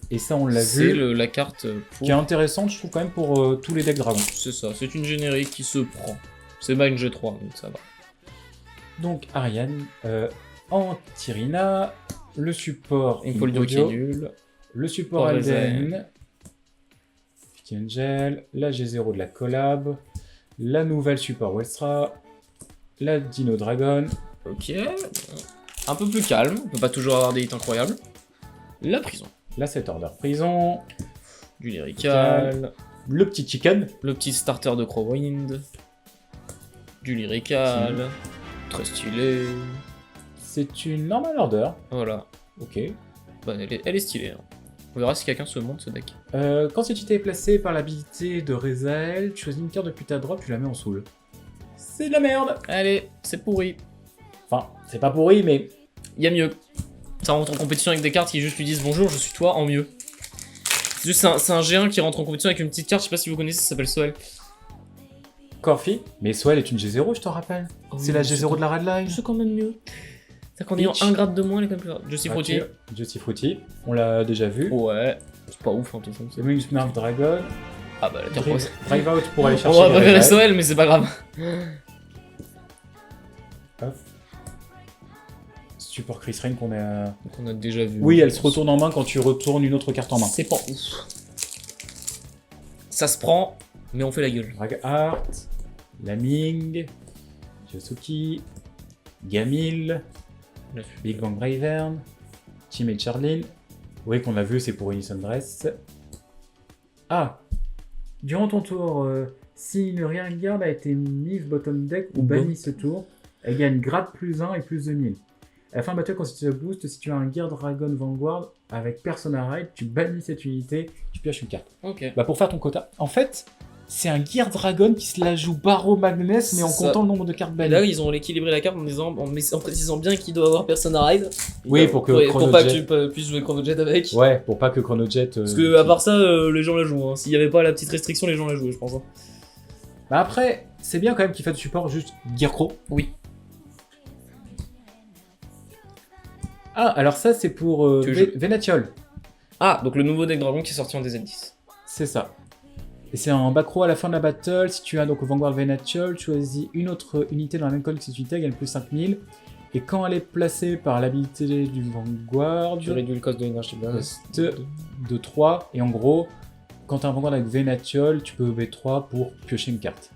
Et ça on l'a c'est vu. la carte pour... Qui est intéressante je trouve quand même pour tous les decks dragons. C'est ça, c'est une générique qui se prend. C'est pas une G3, donc ça va. Donc Ariane, Antirina, le support Impolio qui est nul. le support Alden, Pity Angel, la G0 de la collab, la nouvelle support Welstra, la Dino Dragon. Ok, un peu plus calme, on peut pas toujours avoir des hits incroyables. La prison. La 7 Order Prison, Du lyrical. le petit Chicken, Le petit starter de Crowwind. Du lyrical. Très stylé. c'est une normal order. Voilà. Ok. Bah, elle est stylée. Hein. On verra si quelqu'un se monte ce deck. Quand tu t'es placé par l'habilité de Rezael, tu choisis une carte depuis ta drop, tu la mets en soul. C'est de la merde. Allez, c'est pourri. Enfin, c'est pas pourri, mais Il y a mieux. Ça rentre en compétition avec des cartes qui juste lui disent bonjour, je suis toi en mieux. C'est juste c'est un G1 qui rentre en compétition avec une petite carte, je sais pas si vous connaissez, ça s'appelle Soel. Corfi. Mais Swell est une G0, je te rappelle. Oh, c'est la c'est G0 de la Redline. C'est quand même mieux. C'est qu'en ayant Peach. un grade de moins, elle est quand même plus rare. Justy Fruity. Justy Fruity. On l'a déjà vu. Ouais, c'est pas ouf en tout cas. C'est Wings Nerf Dragon. Ah bah la carte Drive, Drive Out pour aller On chercher va les préférer Redline. Soel, mais c'est pas grave. Hop. Support Chris Rain qu'on a... Donc on a déjà vu. Oui, elle se retourne en main quand tu retournes une autre carte en main. C'est pas ouf. Ça se prend, mais on fait la gueule. Drag Art, Laming, Yosuki, Gamil, Big Bang Bravern, Teammate Charlene. Oui, qu'on a vu, c'est pour Unison Dress. Ah, durant ton tour, si une Rearguard a été mise bottom deck ou bannie ce tour, elle gagne grade plus 1 et plus 2000. À la fin de battle, quand tu boost, si tu as un Gear Dragon Vanguard avec Persona Ride, tu bannis cette unité, tu pioches une carte. Ok. Bah pour faire ton quota. En fait, c'est un Gear Dragon qui se la joue Barrow Magnus, mais en Ça. comptant le nombre de cartes bannies. Là, ils ont équilibré la carte en précisant bien qu'il doit avoir Persona Ride. Oui, pour que pour pas que Chronojet- tu puisses jouer Chronojet avec. Ouais, pour pas que Chronojet... Parce que à part ça, les gens la jouent. Hein. S'il y avait pas la petite restriction, les gens la jouaient, je pense. Hein. Bah après, c'est bien quand même qu'il fasse du support juste Gear Crow. Oui. Ah, alors ça c'est pour Tu joues. Venatiol. Ah, donc le nouveau deck dragon qui est sorti en DZ10. C'est ça. Et c'est en back row à la fin de la battle. Si tu as donc Vanguard Venatiol, choisis une autre unité dans la même colonne que cette unité, elle gagne plus 5000. Et quand elle est placée par l'habilité du Vanguard, Tu réduis le cost de l'énergie reste de 3. Et en gros, quand tu as un Vanguard avec Venatiol, tu peux B3 pour piocher une carte.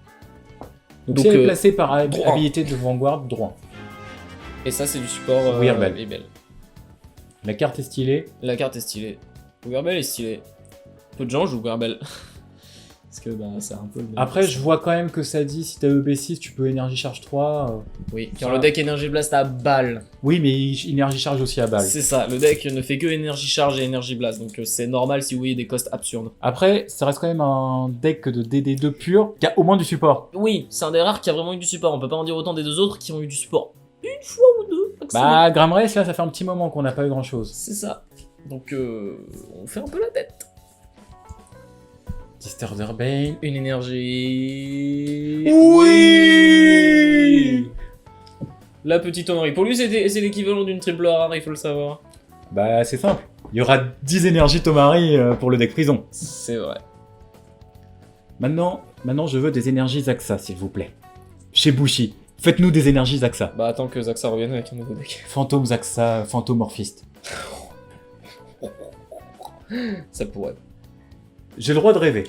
Donc si elle est placée par droit. habilité de Vanguard, droit. Et ça, c'est du support Wearbel. Wearbel. La carte est stylée. La carte est stylée. Wearbel est stylée. Peu de gens jouent Wearbel. Parce que bah, c'est un peu le même. Après, je vois quand même que ça dit si t'as EB6, tu peux énergie charge 3. Oui, ça- car le deck Energy Blast à balle. Oui, mais énergie charge aussi à balle. C'est ça, le deck ne fait que Energy Charge et Energy Blast. Donc c'est normal si vous voyez des costs absurdes. Après, ça reste quand même un deck de DD2 pur qui a au moins du support. Oui, c'est un des rares qui a vraiment eu du support. On peut pas en dire autant des deux autres qui ont eu du support une fois ou deux. maximum. Bah, Gramrace, là, ça fait un petit moment qu'on n'a pas eu grand chose. C'est ça. Donc on fait un peu la tête. Distorter Bane. Une énergie. Oui. La petite Honori. Pour lui, c'est l'équivalent d'une triple rare, il faut le savoir. Bah, c'est simple. Il y aura 10 énergies Tomari pour le deck prison. C'est vrai. Maintenant, Maintenant, je veux des énergies Zaxa, s'il vous plaît. Chez Bushi, faites-nous des énergies Zaxa. Bah attends que Zaxa revienne avec un nouveau deck. Fantôme Zaxa, Fantomorphiste. Ça pourrait. J'ai le droit de rêver.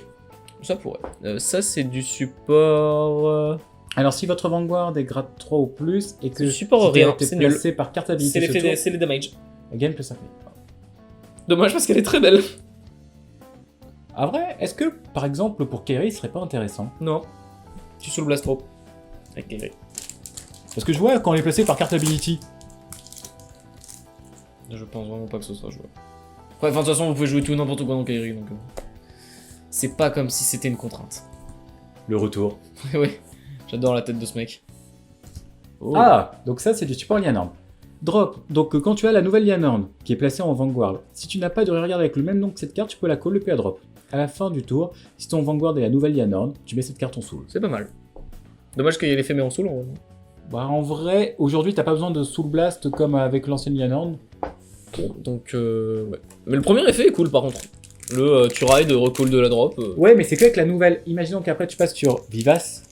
Ça pourrait. Ça c'est du support... Alors, si votre Vanguard est grade 3 ou plus, et que Du support si rien, été c'est placé par carte habilité ce tour, c'est les damage. gagne plus 5000. Dommage parce qu'elle est très belle. Ah vrai, est-ce que, par exemple, pour Kairi, ce serait pas intéressant? Non. Tu sous le blast trop. Avec les grilles. Parce que je vois quand elle est placée par carte ability. Je pense vraiment pas que ce soit jouable. Ouais, enfin, de toute façon, vous pouvez jouer tout n'importe quoi dans Kairi, donc... C'est pas comme si c'était une contrainte. Le retour. Ouais, j'adore la tête de ce mec. Oh. Ah, donc ça c'est du support Lianorn. Drop, donc quand tu as la nouvelle Lianorn, qui est placée en Vanguard, si tu n'as pas de regarde avec le même nom que cette carte, tu peux la call puis à drop. À la fin du tour, si ton Vanguard est la nouvelle Lianorn, tu mets cette carte en soul. C'est pas mal. Dommage qu'il y ait l'effet mais en soul, en vrai. Bah en vrai, aujourd'hui t'as pas besoin de soul blast comme avec l'ancienne Lianorn. Bon, donc, ouais. Mais le premier effet est cool, par contre. Le tu ride, recall de la drop. Ouais, mais c'est qu'avec la nouvelle, imaginons qu'après tu passes sur Vivace,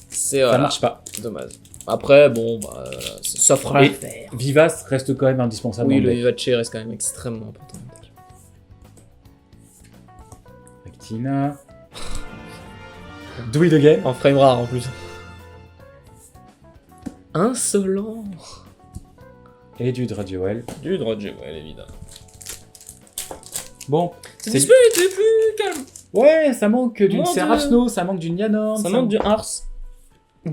C'est ça voilà. marche pas. Dommage. Après, bon, bah, ça fera Et l'affaire. Vivace reste quand même indispensable Oui, dans le le deck. Vivace reste quand même extrêmement important. dans le deck. Actina. Do it again. En frame rare, en plus. Insolent. Et du Draduel. Du Drodge, ouais, évidemment. Bon, C'est C'est- display était plus calme. ouais, ça manque d'une Mon Seraph Dieu. Snow, ça manque d'une Lianorn, Ça manque du Ars.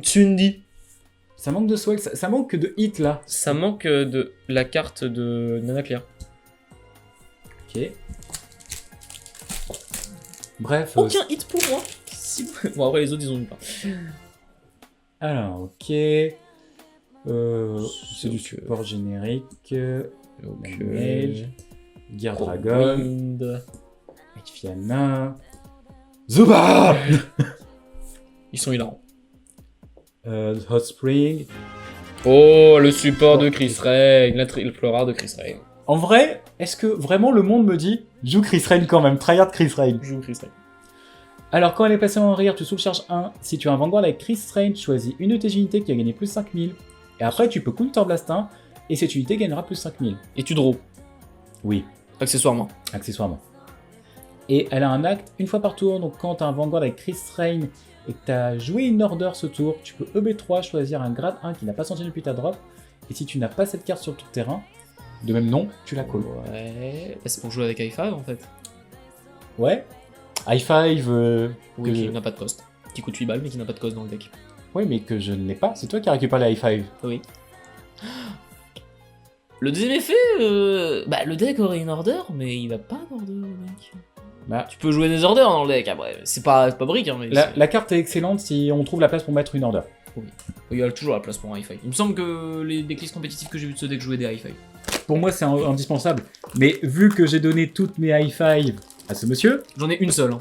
Tsundi. ça manque de Swell, ça manque que de hit là. Ça manque de la carte de Nana Clear. Ok. Bref. Aucun hit pour moi. Bon, après, les autres, ils ont eu pas. Alors, ok. C'est du support générique. Mage, Gear Dragon, Wind. Fiana. Zuba. Ils sont hilarants. Hot Spring. Oh, le support de Chris Ray, la triple rare de Chris Ray. En vrai, est-ce que vraiment le monde me dit joue Chris Rain quand même, tryhard Chris Rain? Joue Chris Ray. Alors, quand elle est passée en rire, tu sous-charges 1. Si tu as un Vanguard avec Chris Rain, choisis une de tes unités qui a gagné plus 5000. Et après, tu peux Counter Blast 1, et cette unité gagnera plus 5000. Et tu draw, Oui, accessoirement. accessoirement. Et elle a un acte une fois par tour, donc quand tu as un Vanguard avec Chris Rain et que tu as joué une order ce tour, tu peux EB3 choisir un grade 1 qui n'a pas senti depuis ta drop. Et si tu n'as pas cette carte sur ton terrain, de même nom, tu la calls. Ouais. C'est pour jouer avec i5 en fait. Ouais. High five. Oui, que qui je- n'a pas de cost. Qui coûte 8 balles mais qui n'a pas de cost dans le deck. Ouais, mais que je ne l'ai pas. C'est toi qui as récupéré la high five. Oui. Le deuxième effet, bah le deck aurait une order, mais il a pas d'order le deck. Bah, Tu peux jouer des orders dans le deck après, c'est pas brique hein, mais la carte est excellente si on trouve la place pour mettre une order. il y a toujours la place pour un hi-fi. Il me semble que les decklists compétitifs que j'ai vu de ce deck jouaient des hi-fi. Pour moi, c'est indispensable. Mais vu que j'ai donné toutes mes high five à ce monsieur, J'en ai une seule. Hein.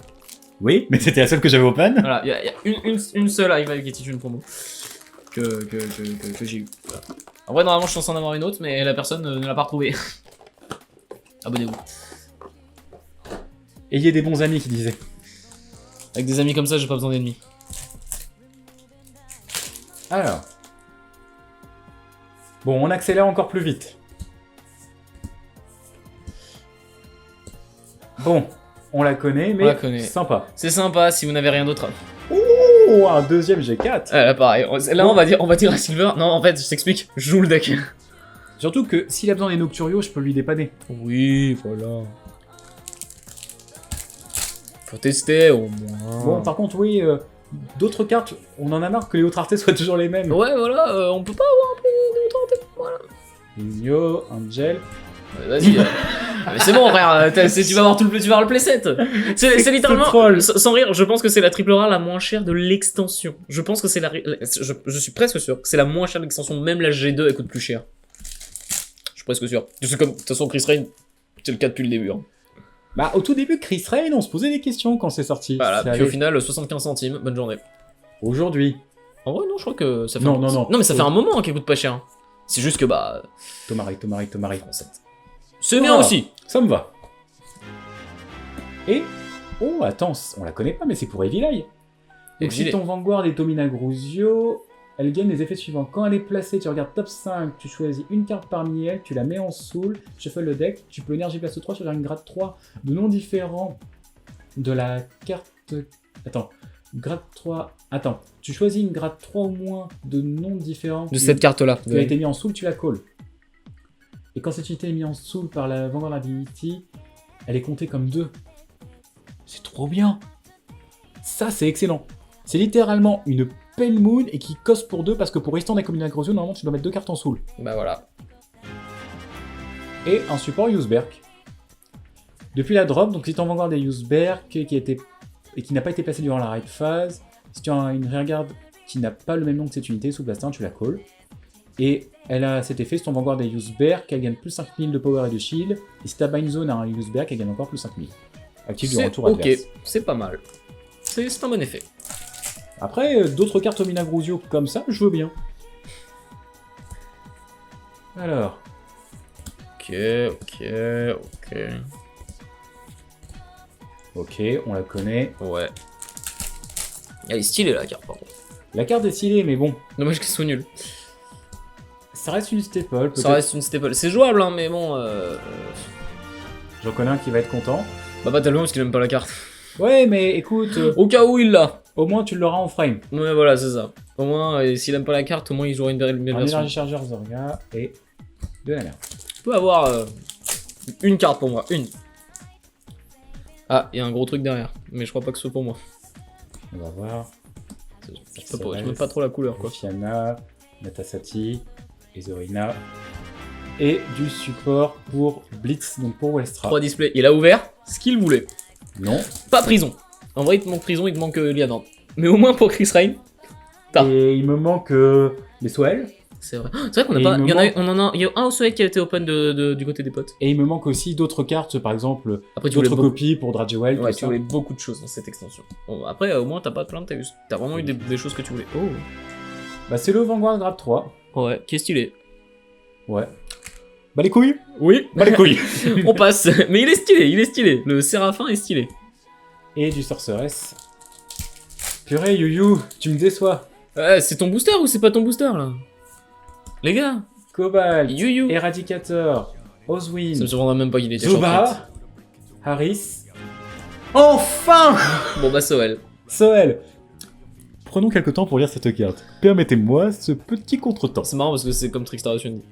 oui, mais c'était la seule que j'avais open. Voilà, il y a une seule hi-fi qui est issue d'une promo que j'ai eu. Voilà. En vrai, normalement, je suis censé en avoir une autre, mais la personne ne l'a pas retrouvée. Abonnez-vous. Ayez des bons amis qui disaient. Avec des amis comme ça, j'ai pas besoin d'ennemis. Alors. Bon, on accélère encore plus vite. Bon, on la connaît, mais On la connaît. sympa. C'est sympa si vous n'avez rien d'autre. Oh, un deuxième G4. Là, pareil. Là, on va dire à Silver. Non, en fait, je t'explique. Je joue le deck. Surtout que s'il a besoin des Nocturios, je peux lui dépanner. Oui, voilà. Faut tester au moins. Bon, par contre, oui, d'autres cartes, on en a marre que les autres raretés soient toujours les mêmes. Ouais, voilà, on peut pas avoir un peu d'autres en tête. Voilà. Igno, Angel. Vas-y. Mais c'est bon, frère. Tu vas avoir tu vas avoir le playset. C'est littéralement. troll. Sans rire, je pense que c'est la triple rare la moins chère de l'extension. Je pense que c'est je suis presque sûr que c'est la moins chère de l'extension. Même la G2, elle coûte plus cher. Je suis presque sûr. C'est comme, de toute façon, Chris Rain, c'est le cas depuis le début. Hein. Bah, au tout début, Chris Rain, on se posait des questions quand c'est sorti. Voilà, Ça puis au allait. final, 75 centimes. Bonne journée. Aujourd'hui. En vrai, non, je crois que ça fait Non, non, non. Non, mais ça fait un moment qu'elle coûte pas cher. C'est juste que, bah. Tomari. C'est bien Ah. aussi. Ça me va. Et... Oh, attends, on la connaît pas, mais c'est pour Evil Eye. Donc si Exilé. ton Vanguard est Tomina Gruzio, elle gagne les effets suivants. Quand elle est placée, tu regardes top 5, tu choisis une carte parmi elles, tu la mets en soul, tu shuffle le deck, tu peux énergie place 3 sur une grade 3 de noms différents de la carte... Attends, grade 3... Attends, tu choisis une grade 3 ou moins de noms différents De cette carte-là. qui a été mis en soul, tu la calls. Et quand cette unité est mise en soul par la Vanguard Ability, elle est comptée comme 2. C'est trop bien. Ça, c'est excellent. C'est littéralement une Pale Moon et qui coste pour 2 parce que pour Instant Tomina Gruzio, normalement, tu dois mettre 2 cartes en soul. Bah voilà. Et un support Useberg. Depuis la drop, donc si ton Vanguard est Useberg et qui n'a pas été placé durant la raid phase, si tu as une rearguard qui n'a pas le même nom que cette unité sous Blastin, tu la calls. Et elle a cet effet, si ton Vanguard est Useberg, elle gagne plus 5000 de power et de shield. Et si ta Bind Zone a un Useberg, elle gagne encore plus 5000. Active du retour Ok, adverse. c'est pas mal. C'est un bon effet. Après, d'autres cartes Tomina Gruzio comme ça, je veux bien. Alors, Ok. ok, on la connaît. Ouais. Elle est stylée la carte par contre. La carte est stylée, mais bon, Dommage qu'elle soit nulle. ça reste une staple. Ça Peut-être, reste une staple. C'est jouable hein, mais bon... j'en connais un qui va être content. Bah pas tellement parce qu'il aime pas la carte. Ouais, mais écoute, Au cas où il l'a. au moins tu l'auras en frame. Ouais voilà c'est ça. Au moins s'il aime pas la carte, au moins il jouera une belle Un version. énergie chargeur Zorga et de la merde. Je peux avoir une carte pour moi, une. Ah, il y a un gros truc derrière, mais je crois pas que ce soit pour moi. On va voir. Je mets pas trop la couleur quoi. Fiana, Natasati, Ezorina. Et du support pour Blitz, donc pour Westra. 3 displays, il a ouvert ce qu'il voulait. Non. Pas prison. En vrai il te manque prison, il te manque Liadan. Mais au moins pour Chris Rain. Ah. Et il me manque les Swell. C'est vrai. C'est vrai qu'on a Et pas. il me Il y a un au soleil qui a été open du côté des potes. Et il me manque aussi d'autres cartes, par exemple, Après tu voulais d'autres beaucoup. copies pour Dragewell. Ouais, tout tu ça. voulais beaucoup de choses dans cette extension. Bon, après, au moins, t'as pas de plainte, t'as vraiment eu des choses que tu voulais. Oh. Bah, c'est le Vanguard grade 3. Ouais, qui est stylé. Ouais. Bah, les couilles. Oui. Bah, les couilles. On passe. Mais il est stylé, il est stylé. Le Séraphin est stylé. Et du Sorceress. Purée, Yu, tu me déçois. C'est ton booster ou c'est pas ton booster là? Les gars, Cobalt, Yu. Eradicator, Ça me Oswin, surprendra même pas qu'il était shortcut. Zuba, Harris. Enfin Bon bah Soel. Soel. Prenons quelques temps pour lire cette carte. Permettez-moi ce petit contretemps. C'est marrant parce que c'est comme Trickstar et Swendy.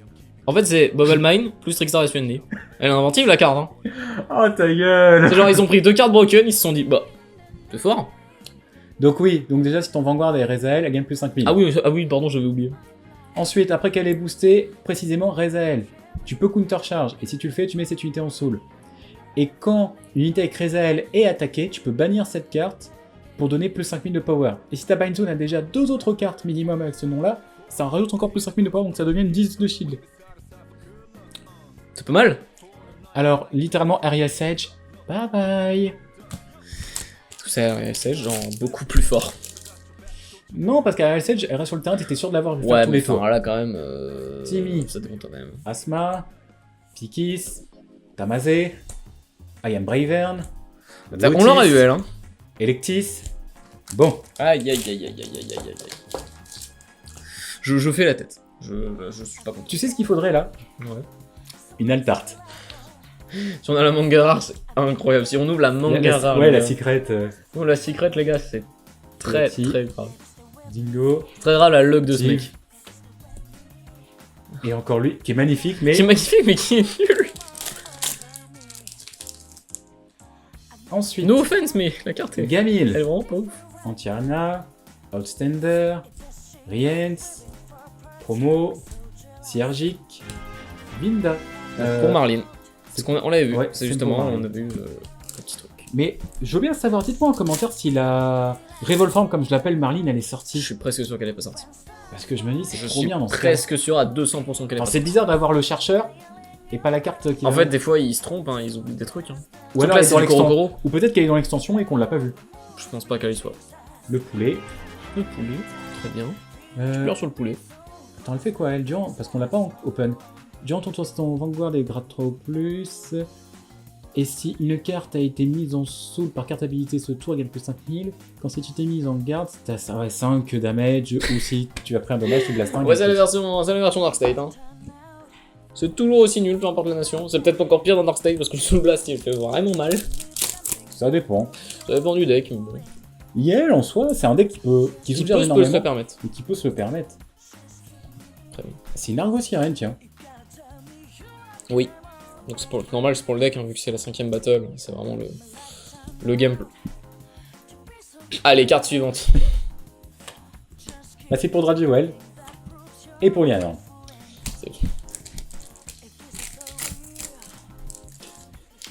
En fait, c'est Bubble Mine plus Trickstar et Swendy. Elle est inventive la carte, hein. Oh ta gueule. C'est genre, ils ont pris 2 cartes broken, ils se sont dit, bah, c'est fort. Donc oui, donc déjà si ton Vanguard est Rezael, elle gagne plus 5000. Ah oui, pardon, j'avais oublié. Ensuite, après qu'elle est boostée, précisément Rezael, tu peux countercharge, et si tu le fais, tu mets cette unité en soul. Et quand une unité avec Rezael est attaquée, tu peux bannir cette carte pour donner plus 5000 de power. Et si ta Bind Zone a déjà 2 autres cartes minimum avec ce nom-là, ça en rajoute encore plus 5000 de power, donc ça devient une 10 de shield. C'est pas mal. Alors, littéralement, Area Sage, bye bye. Tout ça, c'est genre beaucoup plus fort. Non, parce qu'Ariel Sage, elle reste sur le terrain, t'étais sûr de l'avoir vu faire Ouais, tous mais les tours. enfin, là quand même. Timmy. Ça dépend quand même. Asma, Pikis, Tamazé, I am Bravern, On l'aura eu elle, hein. Electis. Bon, Aïe. Je fais la tête. Je suis pas content. tu sais ce qu'il faudrait là? Ouais. Une Altarte. Si on a la manga rare, c'est incroyable. Si on ouvre la manga rare. Ouais, les la gars. secret. Oh, la secret, les gars, c'est très Merci. très grave. Dingo. Très grave la luck de ce Steve. mec. Et encore lui, qui est magnifique, mais Qui est magnifique, mais qui est nul. ensuite, No offense, mais la carte est. Elle est Gamil, vraiment pas ouf. Antiana, Outstander, Riens, Promo, Siergic, Vinda. Pour Marlene. Parce qu'on l'avait vu. ouais, c'est c'est justement, pour Marlene. on avait eu un petit truc. Mais je veux bien savoir, dites-moi en commentaire si la Revolform, comme je l'appelle, Marlene, elle est Je sortie. suis presque sûr qu'elle est pas sortie. Parce que je me dis, c'est Je trop suis bien dans ce cas. presque sûr à 200% qu'elle est Alors, pas c'est sortie. bizarre d'avoir le chercheur et pas la carte qui En va- fait, des fois, ils se trompent, hein, ils oublient des trucs. Hein. ou Surtout alors là, elle est c'est dans le l'extension. Korokoro. Ou peut-être qu'elle est dans l'extension et qu'on l'a pas vu. Je pense pas qu'elle y soit. Le poulet. Le poulet, très bien. Je Euh, pleure sur le poulet. Attends, elle fait quoi elle? Durant... Parce qu'on l'a pas en open. Durant ton tour, ton Vanguard est grade 3 ou plus. Et si une carte a été mise en soul par carte habilité ce tour, elle gagne plus 5000. Quand si tu t'es mise en garde, t'as 5 damage, ou si tu as pris un dommage, tu blastes un. Ouais, c'est la version Dark State. Hein. C'est toujours aussi nul, peu importe la nation. C'est peut-être encore pire dans Dark State parce que le Soul Blast il fait vraiment mal. Ça dépend. Ça dépend du deck. Mais bon. Yel en soi, c'est un deck qui peut Qui se peut se le permettre. et qui peut se le permettre. Très bien. C'est une Argo-Sirène, tiens. Oui. Donc c'est normal, c'est pour le deck, hein, vu que c'est la 5ème battle. C'est vraiment le gameplay. Allez, carte suivante. Là, c'est pour Draduel. Et pour Lianorn.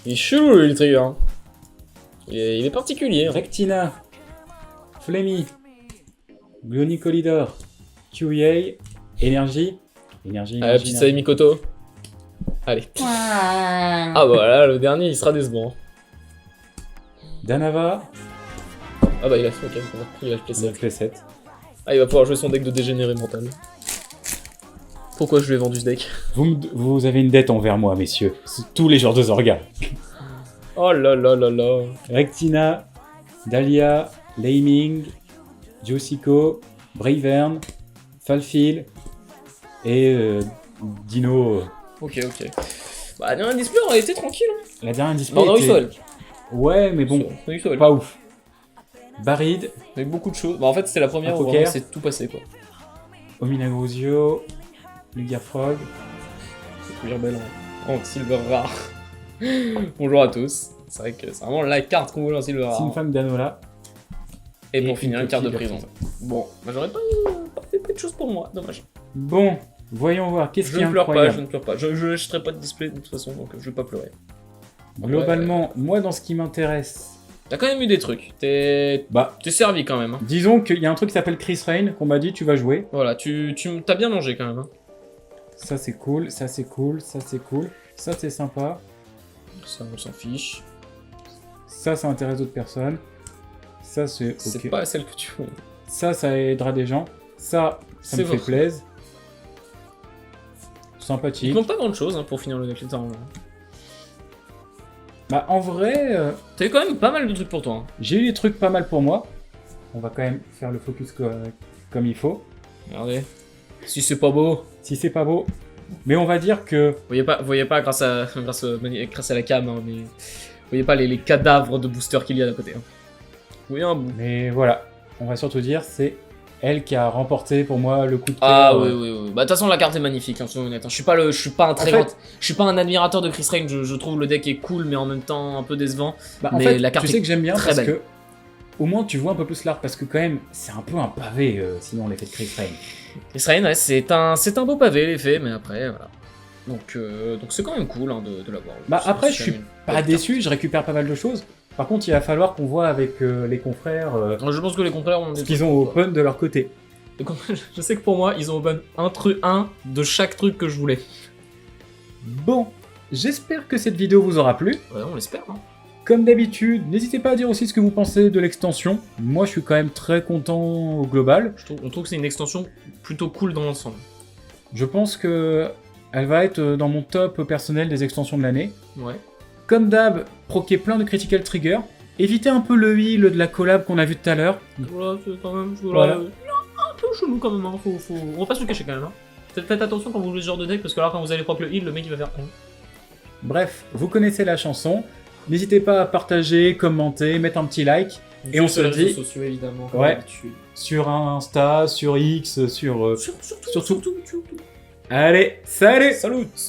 Il est chelou le trigger. Hein. Il est particulier. Hein. Rectina. Flemmy. Glonicolidor. Kyuyei. Énergie. Énergie. Ah, la petite Sae Mikoto. Allez. Ah voilà, le dernier il sera décevant. Danava. Ah bah il a fait, ok, il a le Play-7. Ah, il va pouvoir jouer son deck de dégénéré mental. Pourquoi je lui ai vendu ce deck? Vous avez une dette envers moi, messieurs. C'est tous les genres de Zorga. Oh là là là là. Rectina. Dahlia. Laming. Josico. Bravern. Falfil. Et Dino. Ok. Bah, la dernière display aurait été tranquille. Hein. La dernière display. Non, Sol. Ouais, mais bon, Sol. pas ouf. Baride. Avec beaucoup de choses. Bah, en fait, c'est la première Un où poker. vraiment c'est tout passé quoi. Ominagrosio. Lugia Frog. C'est couleur belle en silver rare. Bonjour à tous. C'est vrai que c'est vraiment la carte qu'on voulait en silver rare. Sinfam Danola. Et Et pour finir, une carte de petite prison. Bon, bah, j'aurais pas fait peu de choses pour moi, dommage. Bon, voyons voir. Qu'est-ce Je qui est ne pleure pas, incroyable. je ne pleure pas. Je n'achèterai pas de display de toute façon, donc je vais pas pleurer. Globalement, moi, dans ce qui m'intéresse, T'as quand même eu des trucs. T'es servi quand même. Hein. disons qu'il y a un truc qui s'appelle Chris Rain qu'on m'a dit tu vas jouer. Voilà, t'as bien mangé quand même. Hein. Ça c'est cool, ça c'est cool, ça c'est cool, ça c'est sympa. Ça, on s'en fiche. Ça intéresse d'autres personnes. Ça c'est C'est ok. pas celle que tu veux. Ça aidera des gens. Ça C'est me fait vrai. plaisir. Il Sympathique. manque pas grand chose hein, pour finir le deck littéralement. Bah en vrai, T'as eu quand même pas mal de trucs pour toi. Hein. j'ai eu des trucs pas mal pour moi. On va quand même faire le focus comme il faut. Regardez. Si c'est pas beau. Si c'est pas beau. Mais on va dire que... Voyez pas grâce à la cam, hein, mais voyez pas les cadavres de booster qu'il y a à côté. Hein. Oui, un bout. Mais voilà, on va surtout dire c'est elle qui a remporté pour moi le coup de cœur. Ah oui. Bah de toute façon la carte est magnifique, hein, soyons honnêtes. Hein. Je suis pas un admirateur de Chris Rain. Je trouve le deck est cool, mais en même temps un peu décevant. Bah, en mais fait, la carte tu sais est que j'aime bien très parce belle. que au moins tu vois un peu plus l'art parce que quand même c'est un peu un pavé sinon l'effet de Chris Rain. Chris Rain, ouais, c'est un beau pavé l'effet, mais après voilà. Donc c'est quand même cool hein, de l'avoir. Bah C'est- après c'est je suis une pas belle déçu, je récupère pas mal de choses. Par contre il va falloir qu'on voit avec les confrères carte. Je pense que les confrères ont des ce qu'ils trucs ont pour toi. open de leur côté. Je sais que pour moi, ils ont open un de chaque truc que je voulais. Bon, j'espère que cette vidéo vous aura plu. Ouais, on l'espère. Hein. Comme d'habitude, n'hésitez pas à dire aussi ce que vous pensez de l'extension. Moi je suis quand même très content au global. On trouve que c'est une extension plutôt cool dans l'ensemble. Je pense que elle va être dans mon top personnel des extensions de l'année. Ouais. Comme d'hab, proquer plein de critical trigger. Évitez un peu le heal de la collab qu'on a vu tout à l'heure. Voilà, c'est quand même. Voilà. Un peu chelou quand même. Hein. On va pas se le cacher quand même. Hein. Faites attention quand vous jouez ce genre de deck parce que là, quand vous allez proc le heal, le mec il va faire. Bref, vous connaissez la chanson. N'hésitez pas à partager, commenter, mettre un petit like. Et on se sur les dit- réseaux sociaux évidemment. Comme Ouais. d'habitude. Sur Insta, sur X, sur... Surtout. Allez, salut! Salut.